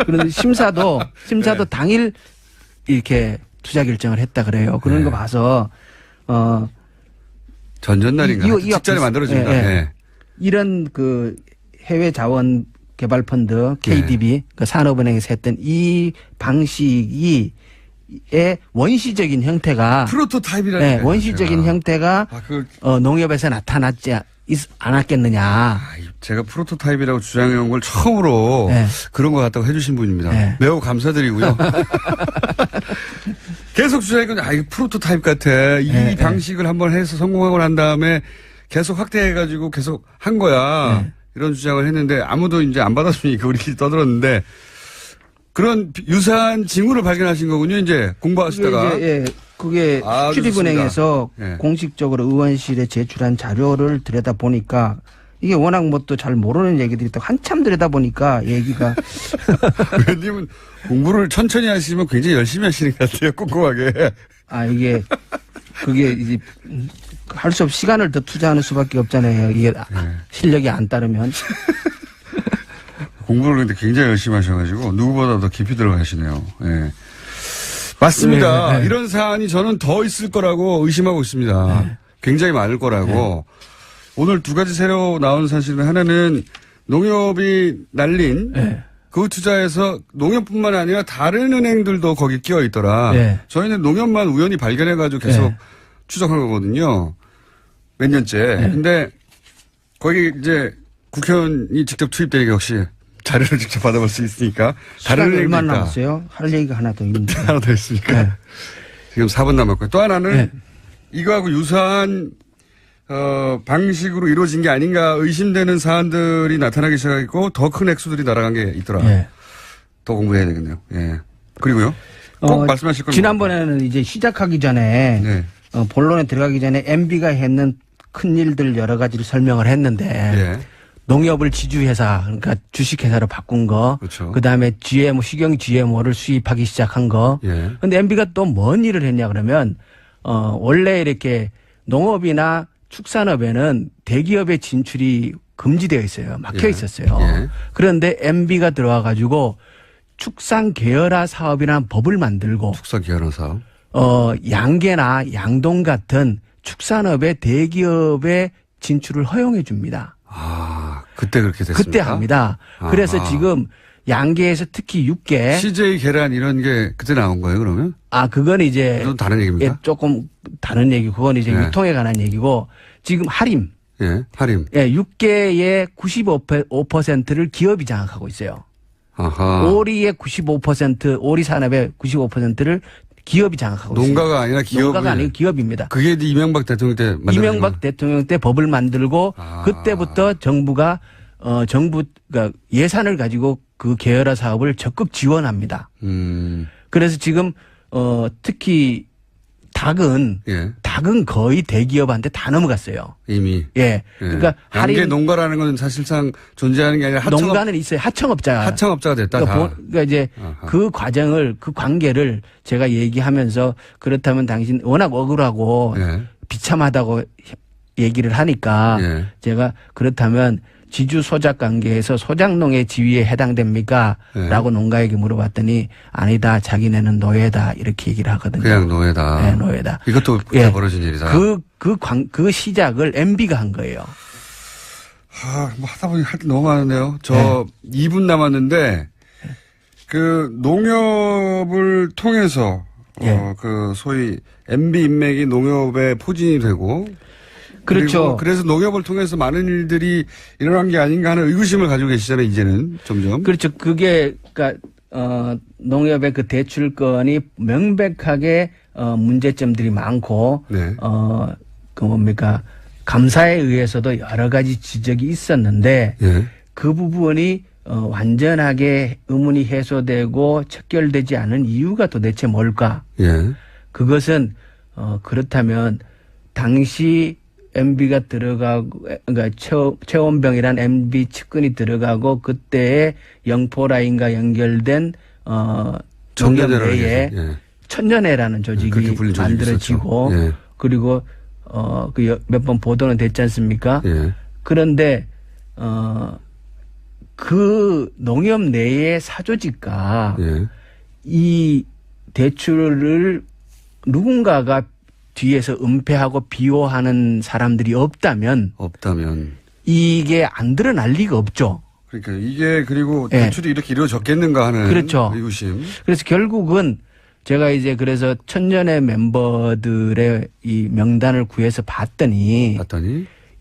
그런데 심사도 네. 당일 이렇게 투자 결정을 했다 그래요. 그런 네. 거 봐서 전전날인가. 직전에 만들어집니다. 예, 예. 예. 이런 그 해외 자원 개발 펀드 KDB 그 산업은행에서 했던 이 방식이 의 원시적인 형태가 프로토타입이라는 네, 거예요, 원시적인 제가. 형태가 농협에서 나타났지 않았겠느냐. 제가 프로토타입이라고 주장해온 걸 처음으로 네. 그런 것 같다고 해주신 분입니다. 네. 매우 감사드리고요. 계속 주장해서 이거 프로토타입 같아. 이 방식을 한번 해서 성공하고 난 다음에 계속 확대해가지고 계속 한 거야. 네. 이런 주장을 했는데 아무도 이제 안 받아주니까 우리끼리 떠들었는데 그런 유사한 징후를 발견하신 거군요. 이제 공부하시다가. 그게 수출입은행에서 좋습니다. 예. 공식적으로 의원실에 제출한 자료를 들여다 보니까 이게 워낙 뭐 또 잘 모르는 얘기들이 또 한참 들여다보니까 얘기가 의원님은 공부를 천천히 하시면 굉장히 열심히 하시는 것 같아요. 꼼꼼하게. 이게 그게 이제 할 수 없이 시간을 더 투자하는 수밖에 없잖아요. 이게 실력이 안 따르면. 공부를 근데 굉장히 열심히 하셔가지고 누구보다 더 깊이 들어가시네요. 예. 맞습니다. 네. 이런 사안이 저는 더 있을 거라고 의심하고 있습니다. 네. 굉장히 많을 거라고. 오늘 두 가지 새로 나온 사실은 하나는 농협이 날린 네. 그 투자에서 농협뿐만 아니라 다른 은행들도 거기 끼어 있더라. 네. 저희는 농협만 우연히 발견해가지고 계속 추적한 거거든요. 몇 년째. 근데 거기 이제 국회의원이 직접 투입되니까 역시 자료를 직접 받아볼 수 있으니까 다른 시간이 은행도 얼마나 있다. 남았어요? 할 얘기가 하나 더 있는데. 하나 더 있으니까. 네. 지금 4분 남았고요. 또 하나는 네. 이거하고 유사한 방식으로 이루어진 게 아닌가 의심되는 사안들이 나타나기 시작했고 더 큰 액수들이 날아간 게 있더라. 네. 더 공부해야 되겠네요. 예. 그리고요. 꼭 말씀하실 겁니다. 지난번에는 이제 시작하기 전에 네. 본론에 들어가기 전에 MB가 했는 큰 일들 여러 가지를 설명을 했는데 예. 농협을 지주회사 그러니까 주식회사로 바꾼 거, 그렇죠. 그다음에 GMO 식용 GMO를 수입하기 시작한 거. 예. 근데 MB가 또 뭔 일을 했냐 그러면 원래 이렇게 농업이나 축산업에는 대기업의 진출이 금지되어 있어요. 막혀 예. 있었어요. 예. 그런데 MB가 들어와 가지고 축산 계열화 사업이라는 법을 만들고 축사 기여는 사업. 양계나 양동 같은 축산업의 대기업의 진출을 허용해 줍니다. 아, 그때 그렇게 됐습니까? 그때 합니다. 그래서 아하. 지금 양계에서 특히 육계 CJ 계란 이런 게 그때 나온 거예요, 그러면? 그건 이제 그건 다른 얘기입니까? 조금 다른 얘기. 그건 이제 예. 유통에 관한 얘기고 지금 할인. 예, 할인. 육계의 95%를 기업이 장악하고 있어요. 아하. 오리의 95%, 오리 산업의 95%를 기업이 장악하고 있어요. 농가가 아니라 기업이. 농가가 아니고 기업입니다. 그게 이제 이명박 대통령 때 만들어진 이명박 거예요? 대통령 때 법을 만들고 그때부터 정부가 그러니까 예산을 가지고 그 계열화 사업을 적극 지원합니다. 그래서 지금 특히 닭은 예. 거의 대기업한테 다 넘어갔어요. 이미. 예. 그러니까 양계 농가라는 건 사실상 존재하는 게 아니라 농가는 있어요. 하청업자. 하청업자가 됐다. 그러니까 이제 아하. 그 과정을 그 관계를 제가 얘기하면서 그렇다면 당신 워낙 억울하고 예. 비참하다고 얘기를 하니까 예. 제가 그렇다면 지주 소작 관계에서 소작농의 지위에 해당됩니까? 예. 라고 농가에게 물어봤더니 아니다. 자기네는 노예다. 이렇게 얘기를 하거든요. 그냥 노예다. 네, 노예다. 이것도 그때 예. 벌어진 일이다. 그 시작을 MB가 한 거예요. 뭐 하다 보니 할 게 너무 많은데요. 저 2분 남았는데 그 농협을 통해서 그 소위 MB 인맥이 농협에 포진이 되고 그렇죠. 그래서 농협을 통해서 많은 일들이 일어난 게 아닌가 하는 의구심을 가지고 계시잖아요. 이제는 점점. 그렇죠. 그게 그러니까 농협의 그 대출건이 명백하게 문제점들이 많고 네. 그 뭡니까 감사에 의해서도 여러 가지 지적이 있었는데 예. 그 부분이 완전하게 의문이 해소되고 척결되지 않은 이유가 도대체 뭘까? 예. 그것은 그렇다면 당시 MB가 들어가고 그러니까 최원병이란 MB 측근이 들어가고 그때의 영포라인과 연결된 농협 내에 예. 천년회라는 조직이 그렇게 불린 조직이 만들어지고 있었죠. 예. 그리고 그 몇 번 보도는 됐지 않습니까? 예. 그런데 그 농협 내의 사조직과 예. 이 대출을 누군가가 뒤에서 은폐하고 비호하는 사람들이 없다면 이게 안 드러날 리가 없죠. 그러니까 이게 그리고 예. 대출이 이렇게 이루어졌겠는가 하는 그렇죠. 의구심. 그래서 결국은 제가 이제 그래서 천년의 멤버들의 이 명단을 구해서 봤더니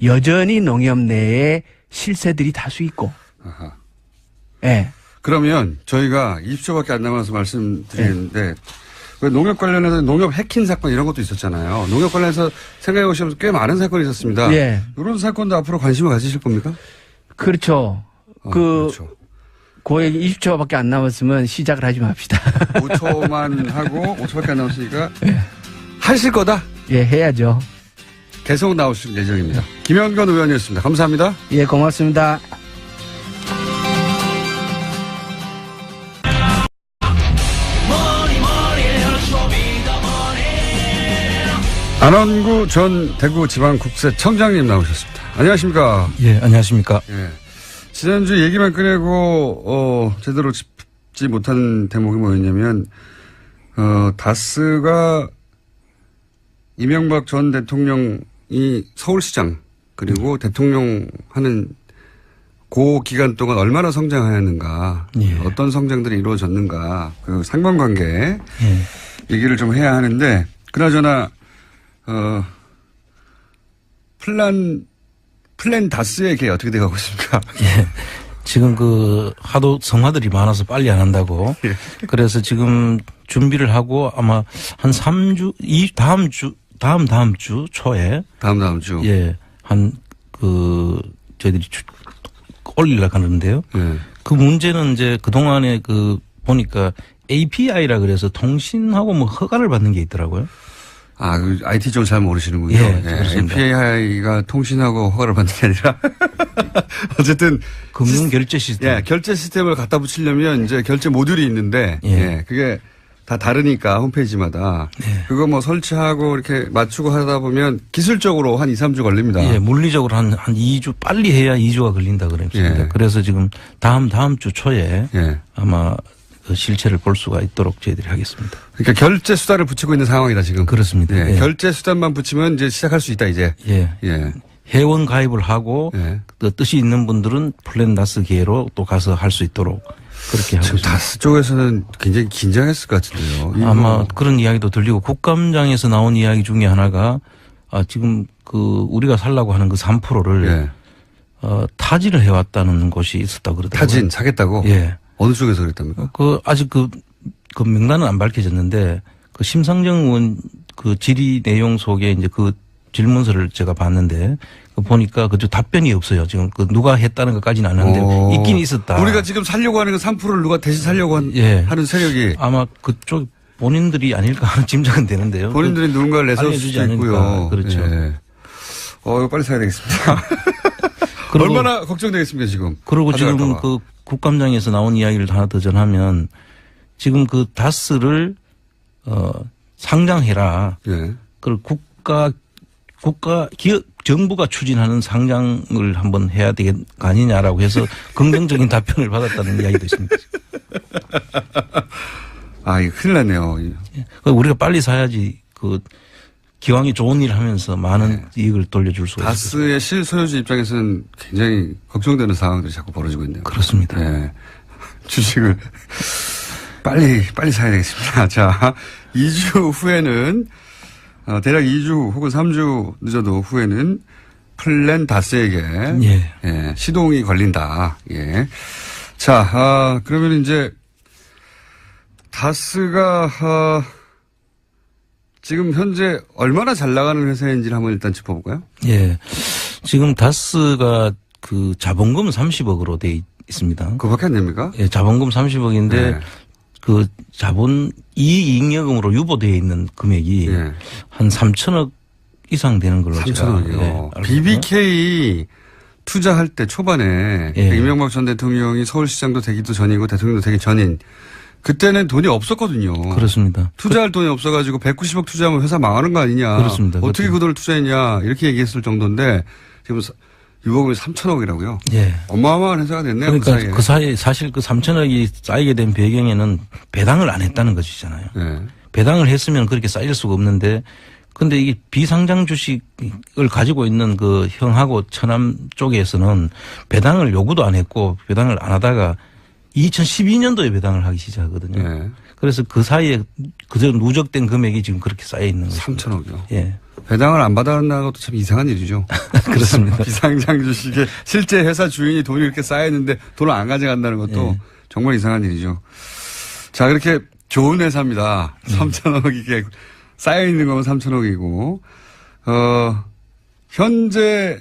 여전히 농협 내에 실세들이 다수 있고. 아하. 예. 그러면 저희가 20초밖에 안 남아서 말씀드리는데 그 농협 관련해서 농협 해킹 사건 이런 것도 있었잖아요. 농협 관련해서 생각해 보시면 꽤 많은 사건이 있었습니다. 예. 이런 사건도 앞으로 관심을 가지실 겁니까? 그렇죠. 그렇죠. 그 얘기 20초밖에 안 남았으면 시작을 하지 맙시다. 5초만 하고 5초밖에 안 남았으니까 하실 거다? 예, 해야죠. 계속 나오실 예정입니다. 김현건 의원이었습니다. 감사합니다. 예, 고맙습니다. 안원구 전 대구지방국세청장님 나오셨습니다. 안녕하십니까. 예, 안녕하십니까. 예. 지난주 얘기만 꺼내고, 제대로 짚지 못한 대목이 뭐였냐면, 다스가 이명박 전 대통령이 서울시장, 그리고 대통령 하는 그 기간 동안 얼마나 성장하였는가, 예. 어떤 성장들이 이루어졌는가, 그 상관관계 예. 얘기를 좀 해야 하는데, 그나저나, 플랜 다스에게 어떻게 돼가고 있습니까? 예. 지금 하도 성화들이 많아서 빨리 안 한다고. 예. 그래서 지금 준비를 하고 아마 한 3주, 다음 주 초에. 다음 주. 예. 저희들이 올리려고 하는데요. 예. 그 문제는 이제 그동안에 보니까 API라 그래서 통신하고 뭐 허가를 받는 게 있더라고요. 그 IT 좀 잘 모르시는군요. 예, 그렇습니다. API가 통신하고 허가를 받는 게 아니라 어쨌든 금융 결제 시스템. 예, 결제 시스템을 갖다 붙이려면 이제 결제 모듈이 있는데 예. 그게 다 다르니까 홈페이지마다 그거 뭐 설치하고 이렇게 맞추고 하다 보면 기술적으로 한 2, 3주 걸립니다. 예, 물리적으로 한 2주 빨리 해야 2주가 걸린다 그랬습니다. 예. 그래서 지금 다음 주 초에 예. 아마 그 실체를 볼 수가 있도록 저희들이 하겠습니다. 그러니까 결제 수단을 붙이고 있는 상황이다 지금. 그렇습니다. 예. 예. 결제 수단만 붙이면 이제 시작할 수 있다 이제. 예. 예. 회원 가입을 하고 예. 또 뜻이 있는 분들은 플랜다스 기회로 또 가서 할 수 있도록 그렇게 하고 지금 있습니다. 다스 쪽에서는 굉장히 긴장했을 것 같은데요. 아마 그런 이야기도 들리고 국감장에서 나온 이야기 중에 하나가 지금 우리가 살라고 하는 그 3%를 예. 타지를 해왔다는 곳이 있었다고 그러더라고요. 타진 사겠다고? 예. 어느 쪽에서 그랬답니까? 아직 그 명단은 안 밝혀졌는데 심상정 의원 질의 내용 속에 이제 그 질문서를 제가 봤는데 보니까 그저 답변이 없어요. 지금 누가 했다는 것까지는 안 하는데 있긴 있었다. 우리가 지금 살려고 하는 그 3%를 누가 대신 살려고 하는 세력이 아마 그쪽 본인들이 아닐까 하는 짐작은 되는데요. 본인들이 누군가를 내세울 수도 있고요. 그렇죠. 예. 이거 빨리 사야 되겠습니다. 얼마나 걱정되겠습니까 지금. 그리고 지금 가져갈까 봐. 국감장에서 나온 이야기를 하나 더 전하면 지금 다스를 상장해라. 예. 그걸 기업 정부가 추진하는 상장을 한번 해야 되는 거 아니냐라고 해서 긍정적인 답변을 받았다는 이야기도 있습니다. 이거 큰일 났네요. 우리가 빨리 사야지 기왕이 좋은 일 하면서 많은 이익을 돌려줄 수가 있어요. 다스의 실소유주 입장에서는 굉장히 걱정되는 상황들이 자꾸 벌어지고 있네요. 그렇습니다. 예. 주식을 빨리 사야 되겠습니다. 자, 2주 후에는 대략 2주 혹은 3주 늦어도 후에는 플랜 다스에게 예. 시동이 걸린다. 예. 자, 그러면 이제 다스가 지금 현재 얼마나 잘 나가는 회사인지를 한번 일단 짚어볼까요? 예. 지금 다스가 자본금 30억으로 돼 있습니다. 그거밖에 안 됩니까? 예, 자본금 30억인데 네. 자본 이익잉여금으로 유보되어 있는 금액이 예. 한 3천억 이상 되는 걸로 3천억이요. BBK 투자할 때 초반에 예. 이명박 전 대통령이 서울시장도 되기도 전이고 대통령도 되기 전인 그때는 돈이 없었거든요. 그렇습니다. 투자할 돈이 없어가지고 190억 투자하면 회사 망하는 거 아니냐. 그렇습니다. 어떻게 그 돈을 투자했냐 이렇게 얘기했을 정도인데 지금 유보금이 3천억이라고요. 예. 어마어마한 회사가 됐네요. 그러니까 그 사이에 사실 3천억이 쌓이게 된 배경에는 배당을 안 했다는 것이잖아요. 네. 배당을 했으면 그렇게 쌓일 수가 없는데 근데 이게 비상장 주식을 가지고 있는 형하고 처남 쪽에서는 배당을 요구도 안 했고 배당을 안 하다가 2012년도에 배당을 하기 시작하거든요. 네. 그래서 그 사이에 그저 누적된 금액이 지금 그렇게 쌓여 있는 거죠. 3천억이요. 예. 배당을 안 받아낸다는 것도 참 이상한 일이죠. 그렇습니다. 비상장 주식에 실제 회사 주인이 돈이 이렇게 쌓여있는데 돈을 안 가져간다는 것도 예. 정말 이상한 일이죠. 자, 그렇게 좋은 회사입니다. 3천억이 이게 쌓여있는 거면 3천억이고, 현재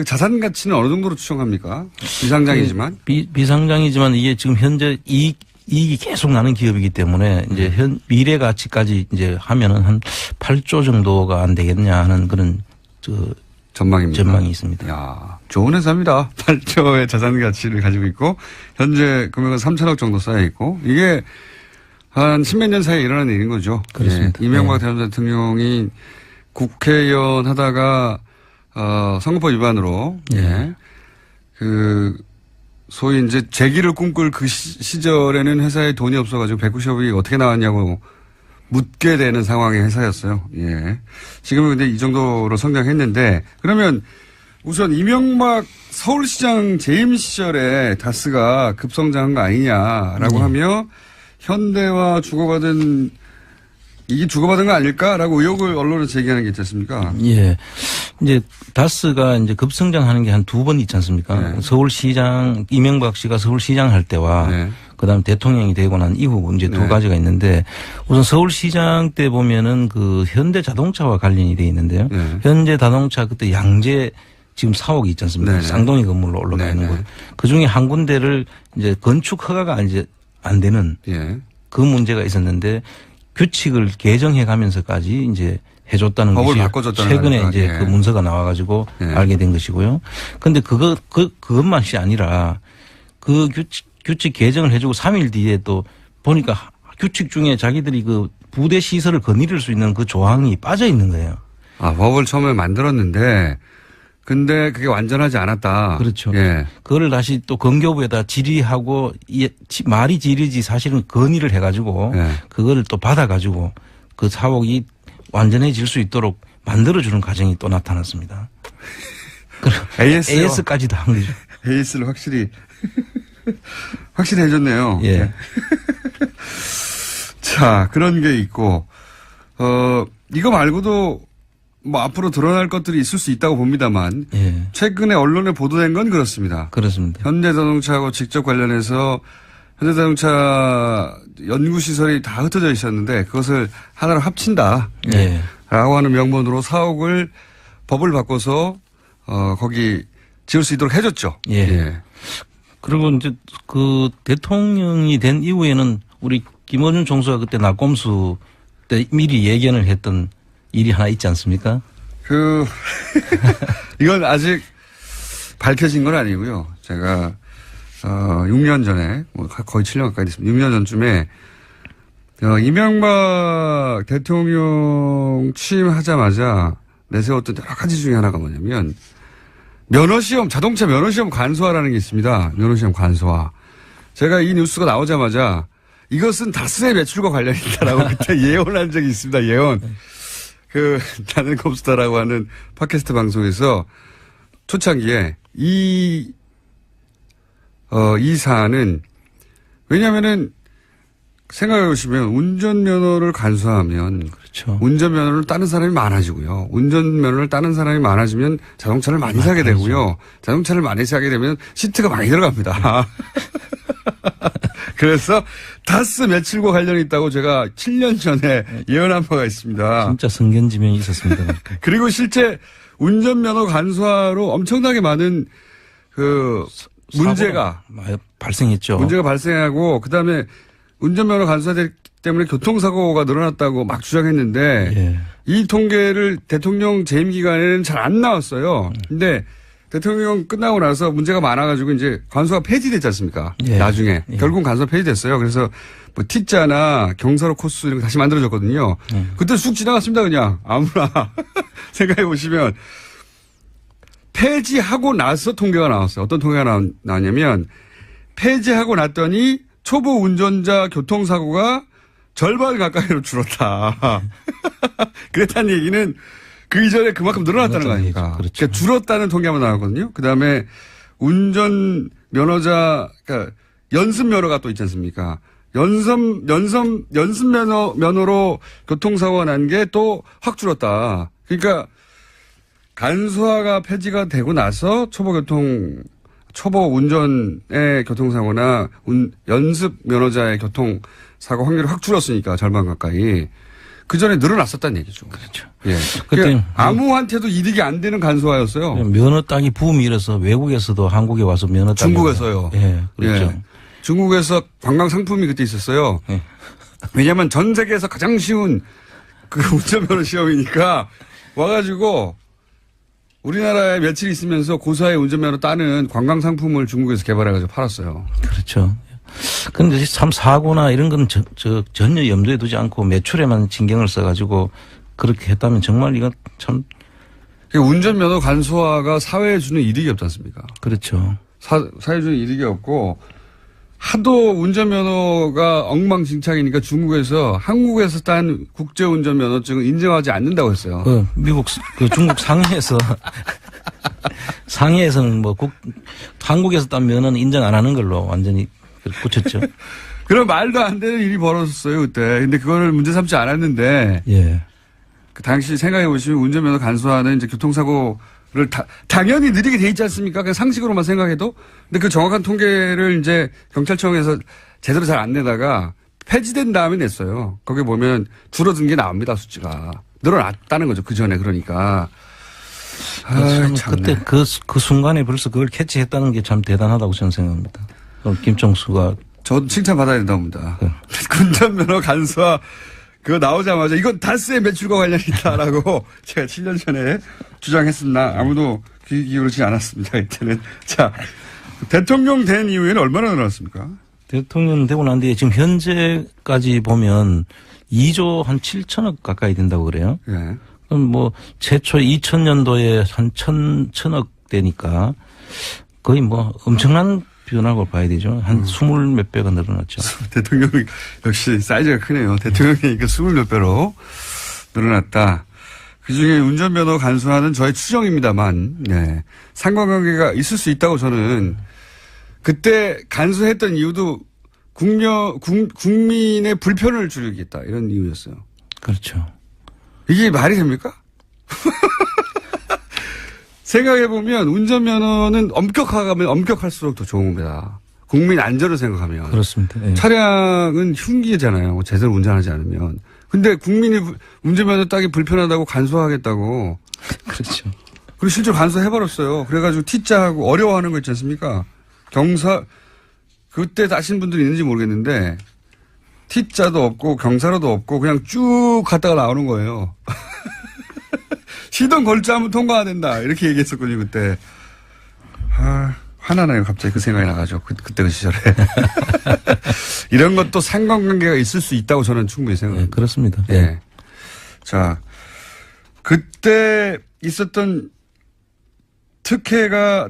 자산 가치는 어느 정도로 추정합니까? 비상장이지만. 비상장이지만 이게 지금 현재 이익이 계속 나는 기업이기 때문에 이제 미래 가치까지 이제 하면은 한 8조 정도가 안 되겠냐 하는 그런 전망입니다. 전망이 있습니다. 야, 좋은 회사입니다. 8조의 자산 가치를 가지고 있고 현재 금액은 3천억 정도 쌓여 있고 이게 한 십몇 년 사이에 일어난 일인 거죠. 그렇습니다. 예, 이명박 전 대통령이 국회의원 하다가 선거법 위반으로 예. 그 소위 이제 재기를 꿈꿀 그 시절에는 회사에 돈이 없어가지고 190억이 어떻게 나왔냐고 묻게 되는 상황의 회사였어요. 예. 지금은 근데 이 정도로 성장했는데 그러면 우선 이명박 서울시장 재임 시절에 다스가 급성장한 거 아니냐라고 하며 현대와 주고받은 이게 주고받은 거 아닐까라고 의혹을 언론에 제기하는 게 있지 않습니까? 예. 이제 다스가 이제 급성장하는 게 한 두 번 있지 않습니까? 네. 서울시장, 이명박 씨가 서울시장 할 때와 네. 그다음 대통령이 되고 난 이후 이제 두 네. 가지가 있는데 우선 서울시장 때 보면은 그 현대자동차와 관련이 돼 있는데요. 네. 현대자동차 그때 양재 지금 사옥이 있지 않습니까? 네네. 쌍둥이 건물로 올라가 있는 네네. 곳. 그 중에 한 군데를 이제 건축 허가가 이제 안 되는 예. 그 문제가 있었는데 규칙을 개정해 가면서까지 이제 해줬다는 법을 것이 바꿔줬다는 최근에 거니까. 이제 예. 그 문서가 나와가지고 예. 알게 된 것이고요. 근데 그것만이 아니라 그 규칙 개정을 해주고 3일 뒤에 또 보니까 규칙 중에 자기들이 그 부대 시설을 거느릴 수 있는 그 조항이 빠져 있는 거예요. 아, 법을 처음에 만들었는데 근데 그게 완전하지 않았다. 그렇죠. 예. 그거를 다시 또 건교부에다 질의하고 말이 질의지 사실은 건의를 해가지고 예. 그거를 또 받아가지고 그 사옥이 완전해질 수 있도록 만들어주는 과정이 또 나타났습니다. AS까지 다 한 거죠. AS를 확실히 해줬네요. 예. 자, 그런 게 있고, 이거 말고도 뭐 앞으로 드러날 것들이 있을 수 있다고 봅니다만, 예. 최근에 언론에 보도된 건 그렇습니다. 그렇습니다. 현대자동차하고 직접 관련해서 현대자동차 연구시설이 다 흩어져 있었는데 그것을 하나로 합친다. 예. 라고 하는 명분으로 사옥을 법을 바꿔서, 거기 지을 수 있도록 해줬죠. 예. 그리고 이제 그 대통령이 된 이후에는 우리 김어준 총수가 그때 낙검수 때 미리 예견을 했던 일이 하나 있지 않습니까? 이건 아직 밝혀진 건 아니고요. 제가 6년 전에 거의 7년 가까이 됐습니다. 6년 전쯤에 이명박 대통령 취임하자마자 내세웠던 여러 가지 중에 하나가 뭐냐면 면허시험, 자동차 면허시험 간소화라는 게 있습니다. 면허시험 간소화. 제가 이 뉴스가 나오자마자 이것은 다스의 매출과 관련이 있다라고 그때 예언한 적이 있습니다. 예언. 나는 컴스타라고 하는 팟캐스트 방송에서 초창기에 이 사안은 왜냐면은 생각해 보시면 운전면허를 간소화하면 그렇죠. 운전면허를 따는 사람이 많아지고요. 운전면허를 따는 사람이 많아지면 자동차를 많이 사게 되고요. 자동차를 많이 사게 되면 시트가 많이 들어갑니다. 그래서 다스 매출과 관련이 있다고 제가 7년 전에 예언한 바가 있습니다. 진짜 성견지명이 있었습니다. 그리고 실제 운전면허 간소화로 엄청나게 많은 문제가 발생했죠. 문제가 발생하고 그다음에 운전면허 간소화 때문에 교통사고가 늘어났다고 막 주장했는데 예. 이 통계를 대통령 재임 기간에는 잘 안 나왔어요. 근데 대통령 끝나고 나서 문제가 많아가지고 이제 간소화 폐지됐지 않습니까? 예. 나중에 예. 결국 간소화 폐지됐어요. 그래서 뭐 T자나 경사로 코스 이런 거 다시 만들어졌거든요. 그때 쑥 지나갔습니다. 그냥 아무나 생각해 보시면 폐지하고 나서 통계가 나왔어요. 어떤 통계가 나왔냐면 폐지하고 났더니 초보 운전자 교통사고가 절반 가까이로 줄었다. 그랬다는 얘기는 그 이전에 그만큼 늘어났다는 거 아닙니까? 그렇죠. 그러니까 줄었다는 통계만 나왔거든요. 그 다음에 운전 면허자, 그러니까 연습 면허가 또 있지 않습니까? 연습 면허로 교통사고가 난 게 또 확 줄었다. 그러니까 간소화가 폐지가 되고 나서 초보 운전의 교통사고나 연습 면허자의 교통사고 확률이 확 줄었으니까 절반 가까이. 그 전에 늘어났었다는 얘기죠. 그렇죠. 예. 그때 그러니까 아무한테도 이득이 안 되는 간소화였어요. 면허 따기 붐이 일어서 외국에서도 한국에 와서 면허 따기. 중국에서요. 예, 그렇죠. 예. 중국에서 관광 상품이 그때 있었어요. 예. 왜냐하면 전 세계에서 가장 쉬운 그 운전면허 시험이니까 와가지고 우리나라에 며칠 있으면서 고사의 운전면허 따는 관광 상품을 중국에서 개발해가지고 팔았어요. 그렇죠. 그런데 참 사고나 이런 건 전혀 염두에 두지 않고 매출에만 신경을 써가지고 그렇게 했다면 정말 이건 참 운전면허 간소화가 사회에 주는 이득이 없지 않습니까? 그렇죠. 사회에 주는 이득이 없고 하도 운전면허가 엉망진창이니까 중국에서 한국에서 딴 국제운전면허증을 인정하지 않는다고 했어요. 그 미국 중국 상해에서 상해에서는 뭐 한국에서 딴 면허는 인정 안 하는 걸로 완전히 고쳤죠. 그런 말도 안 되는 일이 벌어졌어요 그때. 근데 그거를 문제 삼지 않았는데 예. 그 당시 생각해 보시면 운전면허 간소화는 이제 교통사고를 당연히 느리게 돼 있지 않습니까? 그냥 상식으로만 생각해도. 근데 그 정확한 통계를 이제 경찰청에서 제대로 잘 안 내다가 폐지된 다음에 냈어요. 거기 보면 줄어든 게 나옵니다, 수치가. 늘어났다는 거죠. 그 전에 그러니까. 그때 그 순간에 벌써 그걸 캐치했다는 게 참 대단하다고 저는 생각합니다. 김총수가. 저도 칭찬받아야 된다고 봅니다. 운전면허 간소화 그거 나오자마자 이건 다스의 매출과 관련이 있다라고 제가 7년 전에 주장했습니다. 아무도 귀 기울이지 않았습니다. 이때는. 자, 대통령 된 이후에는 얼마나 늘어났습니까? 대통령 되고 난 뒤에 지금 현재까지 보면 2조 한 7천억 가까이 된다고 그래요. 예. 그럼 뭐 최초 2000년도에 한 1000억 되니까 거의 뭐 엄청난 변화고 봐야 되죠. 한 20몇 배가 늘어났죠. 대통령이 역시 사이즈가 크네요. 대통령이니까 20몇 배로 늘어났다. 그중에 운전면허 간소화는 저의 추정입니다만 네. 상관관계가 있을 수 있다고 저는 그때 간소했던 이유도 국민의 불편을 줄이겠다 이런 이유였어요. 그렇죠. 이게 말이 됩니까? 생각해보면 운전면허는 엄격하면 엄격할수록 더 좋은 겁니다. 국민 안전을 생각하면. 그렇습니다. 예. 차량은 흉기잖아요. 제대로 운전하지 않으면. 근데 국민이 운전면허 따기 불편하다고 간소화하겠다고. 그렇죠. 그리고 실제로 간소화해버렸어요. 그래가지고 T자하고 어려워하는 거 있지 않습니까? 그때 다신 분들이 있는지 모르겠는데 T자도 없고 경사로도 없고 그냥 쭉 갔다가 나오는 거예요. 시동 걸자면 통과가 된다. 이렇게 얘기했었거든요, 그때. 화나네요. 갑자기 그 생각이 나가지고. 그때 그 시절에. 이런 것도 상관관계가 있을 수 있다고 저는 충분히 생각합니다. 예, 그렇습니다. 예. 예. 자, 그때 있었던 특혜가 그러니까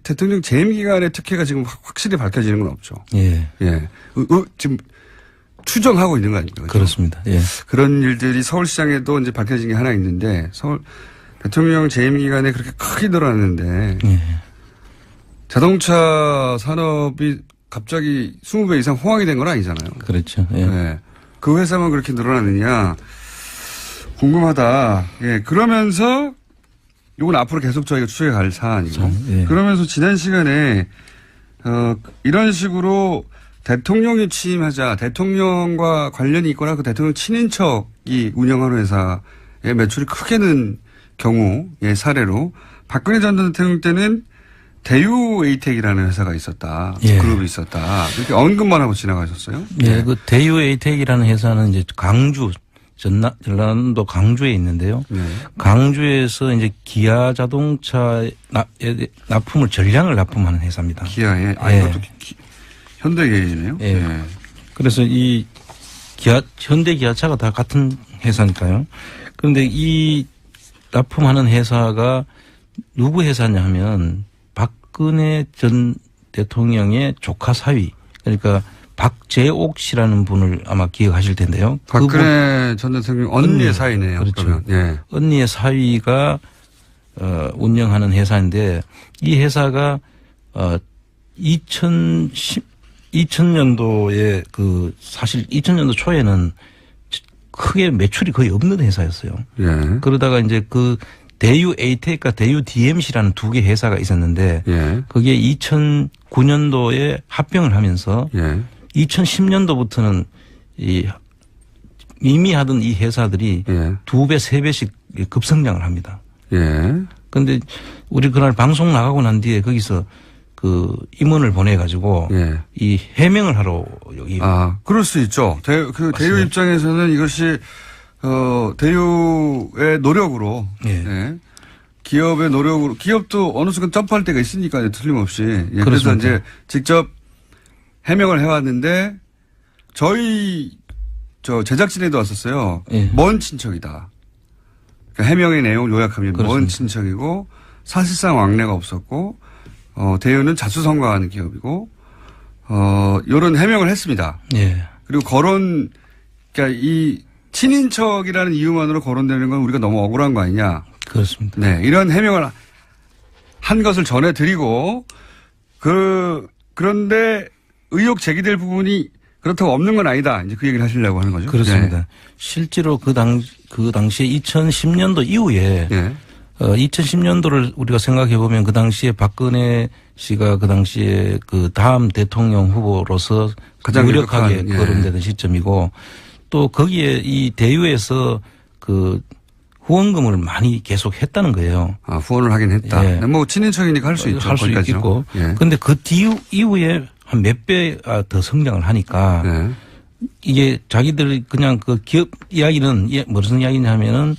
대통령 재임 기간의 특혜가 지금 확실히 밝혀지는 건 없죠. 예. 예. 지금 추정하고 있는 거 아닙니까? 그렇습니다. 예. 그런 일들이 서울시장에도 이제 밝혀진 게 하나 있는데 서울 대통령 재임 기간에 그렇게 크게 늘어났는데 예. 자동차 산업이 갑자기 20배 이상 호황이 된 건 아니잖아요. 그렇죠. 예. 네. 그 회사만 그렇게 늘어났느냐 궁금하다. 예. 그러면서 이건 앞으로 계속 저희가 추적해 갈 사안이고 예. 그러면서 지난 시간에 이런 식으로 대통령이 취임하자 대통령과 관련이 있거나 그 대통령 친인척이 운영하는 회사의 매출이 크게 는 경우의 사례로 박근혜 전 대통령 때는 대유 에이텍이라는 회사가 있었다. 예. 그룹이 있었다. 이렇게 언급만 하고 지나가셨어요? 예. 그 대유 에이텍이라는 회사는 이제 강주 전라남도 강주에 있는데요. 네. 강주에서 이제 기아 자동차에 납품을 전량을 납품하는 회사입니다. 기아에 예. 이것도 현대 게이지네요. 예. 네. 그래서 이 현대 기아차가 다 같은 회사니까요. 그런데 이 납품하는 회사가 누구 회사냐 하면 박근혜 전 대통령의 조카 사위 그러니까 박재옥 씨라는 분을 아마 기억하실 텐데요. 박근혜 전 대통령 언니의 사이네요. 그렇죠. 예. 언니의 사위가 운영하는 회사인데 이 회사가 2000년도에 사실 2000년도 초에는 크게 매출이 거의 없는 회사였어요. 예. 그러다가 이제 그 대유 에이텍과 대유 DMC라는 두 개 회사가 있었는데 예. 그게 2009년도에 합병을 하면서 예. 2010년도부터는 이미 하던 이 회사들이 예. 2배, 3배씩 급성장을 합니다. 예. 그런데 우리 그날 방송 나가고 난 뒤에 거기서 그 임원을 보내가지고 예. 이 해명을 하러 여기. 그럴 수 있죠. 대유 입장에서는 이것이 대유의 노력으로 예. 예. 기업의 노력으로 기업도 어느 순간 점프할 때가 있으니까요. 틀림없이. 예, 그래서 그렇습니다. 이제 직접 해명을 해왔는데 저희 저 제작진에도 왔었어요. 예. 먼 친척이다. 그러니까 해명의 내용을 요약하면 먼 그렇습니다. 친척이고 사실상 왕래가 없었고 대우는 자수성가하는 기업이고 이런 해명을 했습니다. 예. 그리고 거론 그러니까 이 친인척이라는 이유만으로 거론되는 건 우리가 너무 억울한 거 아니냐. 그렇습니다. 네, 이런 해명을 한 것을 전해드리고 그런데 의혹 제기될 부분이 그렇다고 없는 건 아니다. 이제 그 얘기를 하시려고 하는 거죠. 그렇습니다. 실제로 그 당시에 2010년도 이후에 네. 2010년도를 우리가 생각해 보면 그 당시에 박근혜 씨가 그 당시에 그 다음 대통령 후보로서 가장 유력하게 유력한, 예. 거론되던 시점이고 또 거기에 이 대유에서 그 후원금을 많이 계속 했다는 거예요. 아, 후원을 하긴 했다. 예. 뭐 친인척이니까 할 수 있죠. 할 수 거기까지는. 있고. 예. 그런데 그 이후에 한 몇 배 더 성장을 하니까 네. 이게 자기들 그냥 그 기업 이야기는 무슨 이야기냐면은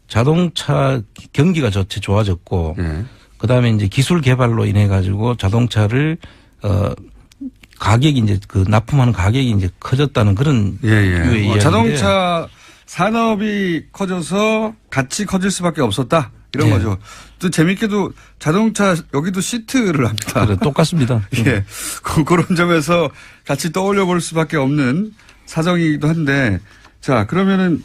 자동차 경기가 좋아졌고 예. 그다음에 이제 기술 개발로 인해 가지고 자동차를 가격이 이제 그 납품하는 가격이 이제 커졌다는 그런 예, 예. 유의 이야기인데 자동차 산업이 커져서 같이 커질 수밖에 없었다. 이런 예. 거죠. 또 재밌게도 자동차 여기도 시트를 합니다. 그래, 똑같습니다. 예. 그런 점에서 같이 떠올려 볼 수밖에 없는 사정이기도 한데 자, 그러면은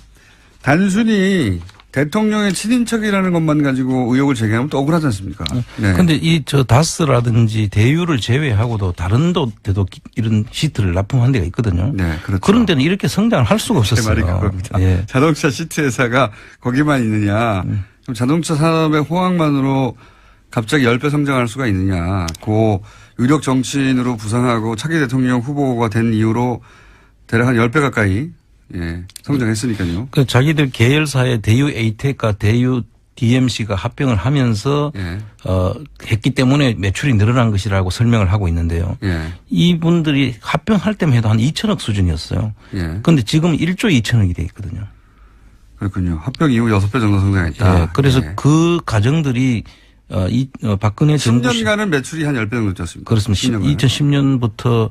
단순히 대통령의 친인척이라는 것만 가지고 의혹을 제기하면 또 억울하지 않습니까? 네. 근데 이 저 다스라든지 대유를 제외하고도 다른 데도 이런 시트를 납품한 데가 있거든요. 네, 그렇죠. 그런 데는 이렇게 성장을 할 수가 제 없었어요. 말이 그겁니다. 예. 자동차 시트 회사가 거기만 있느냐. 그럼 자동차 산업의 호황만으로 갑자기 10배 성장할 수가 있느냐. 고 유력 정치인으로 부상하고 차기 대통령 후보가 된 이후로 대략 한 10배 가까이 예, 성장했으니까요. 그 자기들 계열사의 대유 에이텍과 대유 DMC가 합병을 하면서 예. 했기 때문에 매출이 늘어난 것이라고 설명을 하고 있는데요. 예. 이분들이 합병할 때만 해도 한 2천억 수준이었어요. 예. 그런데 지금 1조 2천억이 돼 있거든요. 그렇군요. 합병 이후 6배 정도 성장했다. 예, 그래서 예. 그 가정들이 박근혜 정부 10년간은 매출이 한 10배 정도 뛰었습니다. 그렇습니다. 10년간은. 2010년부터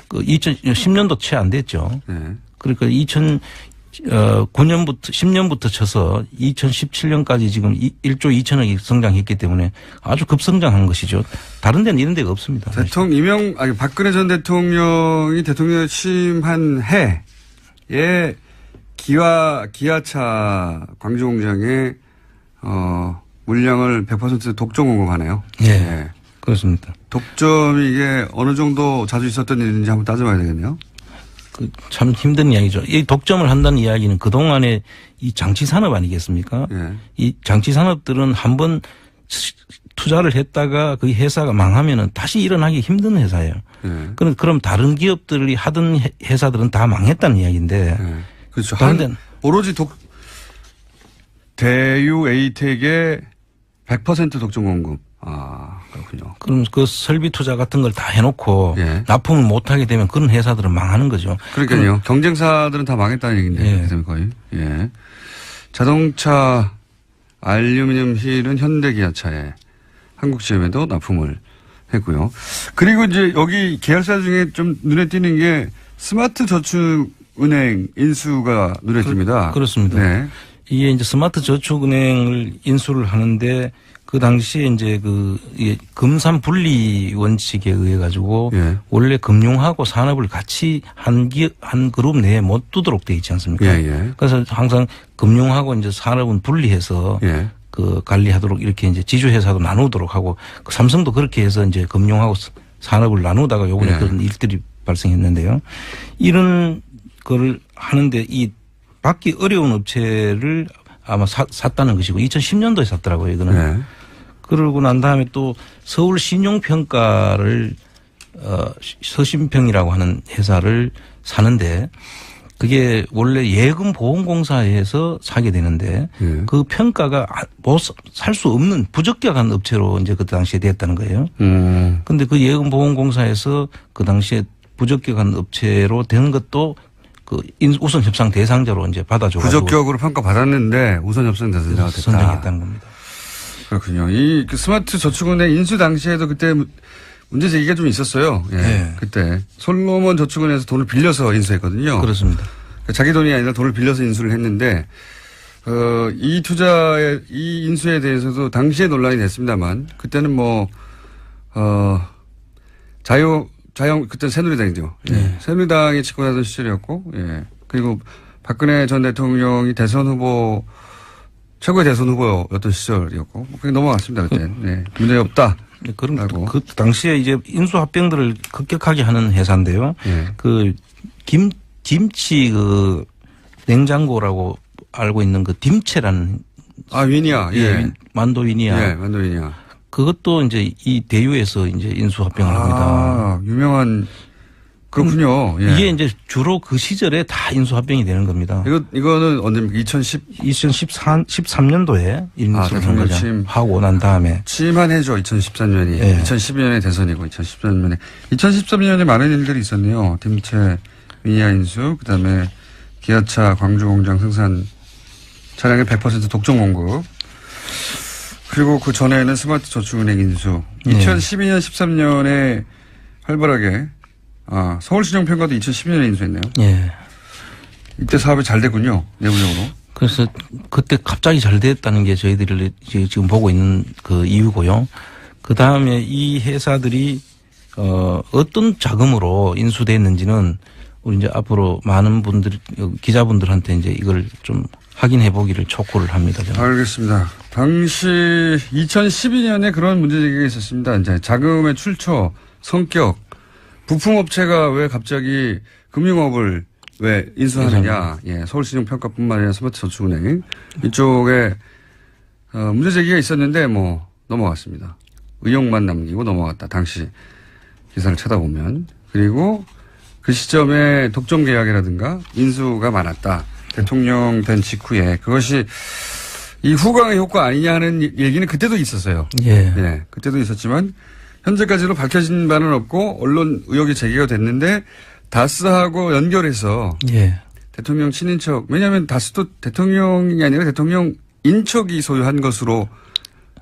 2010년도 채 안 됐죠. 예. 그러니까 10년부터 쳐서 2017년까지 지금 1조 2천억이 성장했기 때문에 아주 급성장한 것이죠. 다른 데는 이런 데가 없습니다. 박근혜 전 대통령이 대통령 취임한 해에 기아차 광주공장에 물량을 100% 독점 공급하네요. 예. 그렇습니다. 독점이 이게 어느 정도 자주 있었던 일인지 한번 따져봐야 되겠네요. 참 힘든 이야기죠. 이 독점을 한다는 이야기는 그동안에 이 장치 산업 아니겠습니까? 예. 이 장치 산업들은 한번 투자를 했다가 그 회사가 망하면은 다시 일어나기 힘든 회사예요. 예. 그럼 다른 기업들이 하던 회사들은 다 망했다는 이야기인데. 예. 그렇죠. 다른 데는 오로지 대유 에이텍의 100% 독점 공급. 아, 그렇군요. 그럼 그 설비 투자 같은 걸 다 해놓고 예. 납품을 못하게 되면 그런 회사들은 망하는 거죠. 그러니까요. 경쟁사들은 다 망했다는 얘기인데. 예. 거의. 예. 자동차 알루미늄 휠은 현대기아차에 한국GM에도 납품을 했고요. 그리고 이제 여기 계열사 중에 좀 눈에 띄는 게 스마트 저축은행 인수가 눈에 띕니다. 그렇습니다. 네. 이게 이제 스마트 저축은행을 인수를 하는데 그 당시에 이제 이게 금산 분리 원칙에 의해 가지고 예. 원래 금융하고 산업을 같이 한 그룹 내에 못 두도록 돼 있지 않습니까? 예, 예. 그래서 항상 금융하고 이제 산업은 분리해서 예. 그 관리하도록 이렇게 이제 지주회사도 나누도록 하고 그 삼성도 그렇게 해서 이제 금융하고 산업을 나누다가 요번에 예. 그런 일들이 발생했는데요. 이런 거를 하는데 이 받기 어려운 업체를 아마 샀다는 것이고 2010년도에 샀더라고요. 이거는. 네. 그러고 난 다음에 또 서울 신용평가를 서신평이라고 하는 회사를 사는데 그게 원래 예금보험공사에서 사게 되는데 예. 그 평가가 살 수 없는 부적격한 업체로 이제 그 당시에 됐다는 거예요. 근데 그 예금보험공사에서 그 당시에 부적격한 업체로 된 것도 그 우선 협상 대상자로 이제 받아줘가지고 부적격으로 평가받았는데 우선 협상 대상자가 됐다. 선정했다는 겁니다. 그렇군요. 그 스마트 저축은행 인수 당시에도 그때 문제 제기가 좀 있었어요. 예. 네. 그때 솔로몬 저축은행에서 돈을 빌려서 인수했거든요. 그렇습니다. 자기 돈이 아니라 돈을 빌려서 인수를 했는데 이 인수에 대해서도 당시에 논란이 됐습니다만 그때는 그때 새누리당이죠. 예. 네. 새누리당이 집권하던 시절이었고, 예. 그리고 박근혜 전 대통령이 최고의 대선 후보였던 시절이었고, 그게 넘어갔습니다, 그때. 네. 문제 없다. 그럼 라고. 그 당시에 이제 인수합병들을 급격하게 하는 회사인데요. 예. 그 김치 그 냉장고라고 알고 있는 그 딤체라는 위니아. 예. 만도위니아. 예, 만도위니아. 그것도 이제 이 대유에서 이제 인수합병을 합니다. 유명한, 그렇군요. 예. 이게 이제 주로 그 시절에 다 인수합병이 되는 겁니다. 이거는 언제입니까? 2013년도에 인수를 한 거죠. 대통령 하고 난 다음에. 취임한 해죠. 2013년이. 예. 2012년에 대선이고 2013년에 많은 일들이 있었네요. 딤체 위니아 인수, 그다음에 기아차 광주 공장 생산 차량의 100% 독점 공급. 그리고 그 전에는 스마트 저축은행 인수. 2012년, 13년에 활발하게 서울시정평가도 2012년에 인수했네요. 예. 이때 사업이 잘 됐군요. 내부적으로. 그래서 그때 갑자기 잘 됐다는 게 저희들이 지금 보고 있는 그 이유고요. 그 다음에 이 회사들이 어떤 자금으로 인수됐는지는 우리 이제 앞으로 많은 분들 기자분들한테 이제 이걸 좀 확인해 보기를 촉구를 합니다. 저는. 알겠습니다. 당시 2012년에 그런 문제 제기가 있었습니다. 이제 자금의 출처, 성격, 부품업체가 왜 갑자기 금융업을 왜 인수하느냐. 예, 서울시정평가뿐만 아니라 스마트저축은행 이쪽에 문제 제기가 있었는데 넘어갔습니다. 의혹만 남기고 넘어갔다. 당시 기사를 찾아보면. 그리고 그 시점에 독점 계약이라든가 인수가 많았다. 대통령 된 직후에 그것이 이 후광의 효과 아니냐 하는 얘기는 그때도 있었어요. 예. 예, 그때도 있었지만 현재까지도 밝혀진 바는 없고 언론 의혹이 제기가 됐는데 다스하고 연결해서 예. 대통령 친인척, 왜냐하면 다스도 대통령이 아니라 대통령 인척이 소유한 것으로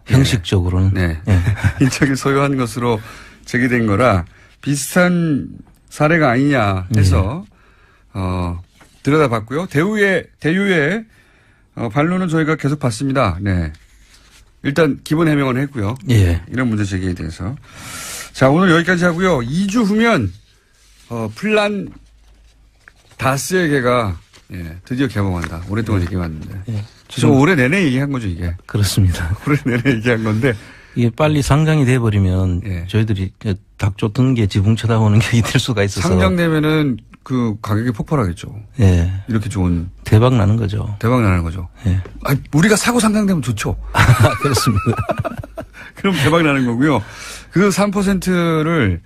형식적으로는. 네. 예. 인척이 소유한 것으로 제기된 거라 비슷한 사례가 아니냐 해서 들여다봤고요. 대유의 반론은 저희가 계속 봤습니다. 네. 일단 기본 해명은 했고요. 예. 이런 문제 제기에 대해서. 자, 오늘 여기까지 하고요. 2주 후면 플란 다스에게가 드디어 개봉한다. 오랫동안 얘기해왔는데. 예. 지금 올해 내내 얘기한 거죠, 이게. 그렇습니다. 올해 내내 얘기한 건데. 이게 빨리 상장이 돼버리면 예. 저희들이 닭 쫓는 게 지붕 쳐다보는 게 될 수가 있어서. 상장되면은 그 가격이 폭발하겠죠. 예. 이렇게 좋은. 대박 나는 거죠. 대박 나는 거죠. 예. 우리가 사고 상장되면 좋죠. 그렇습니다. 그럼 대박 나는 거고요. 그 3%를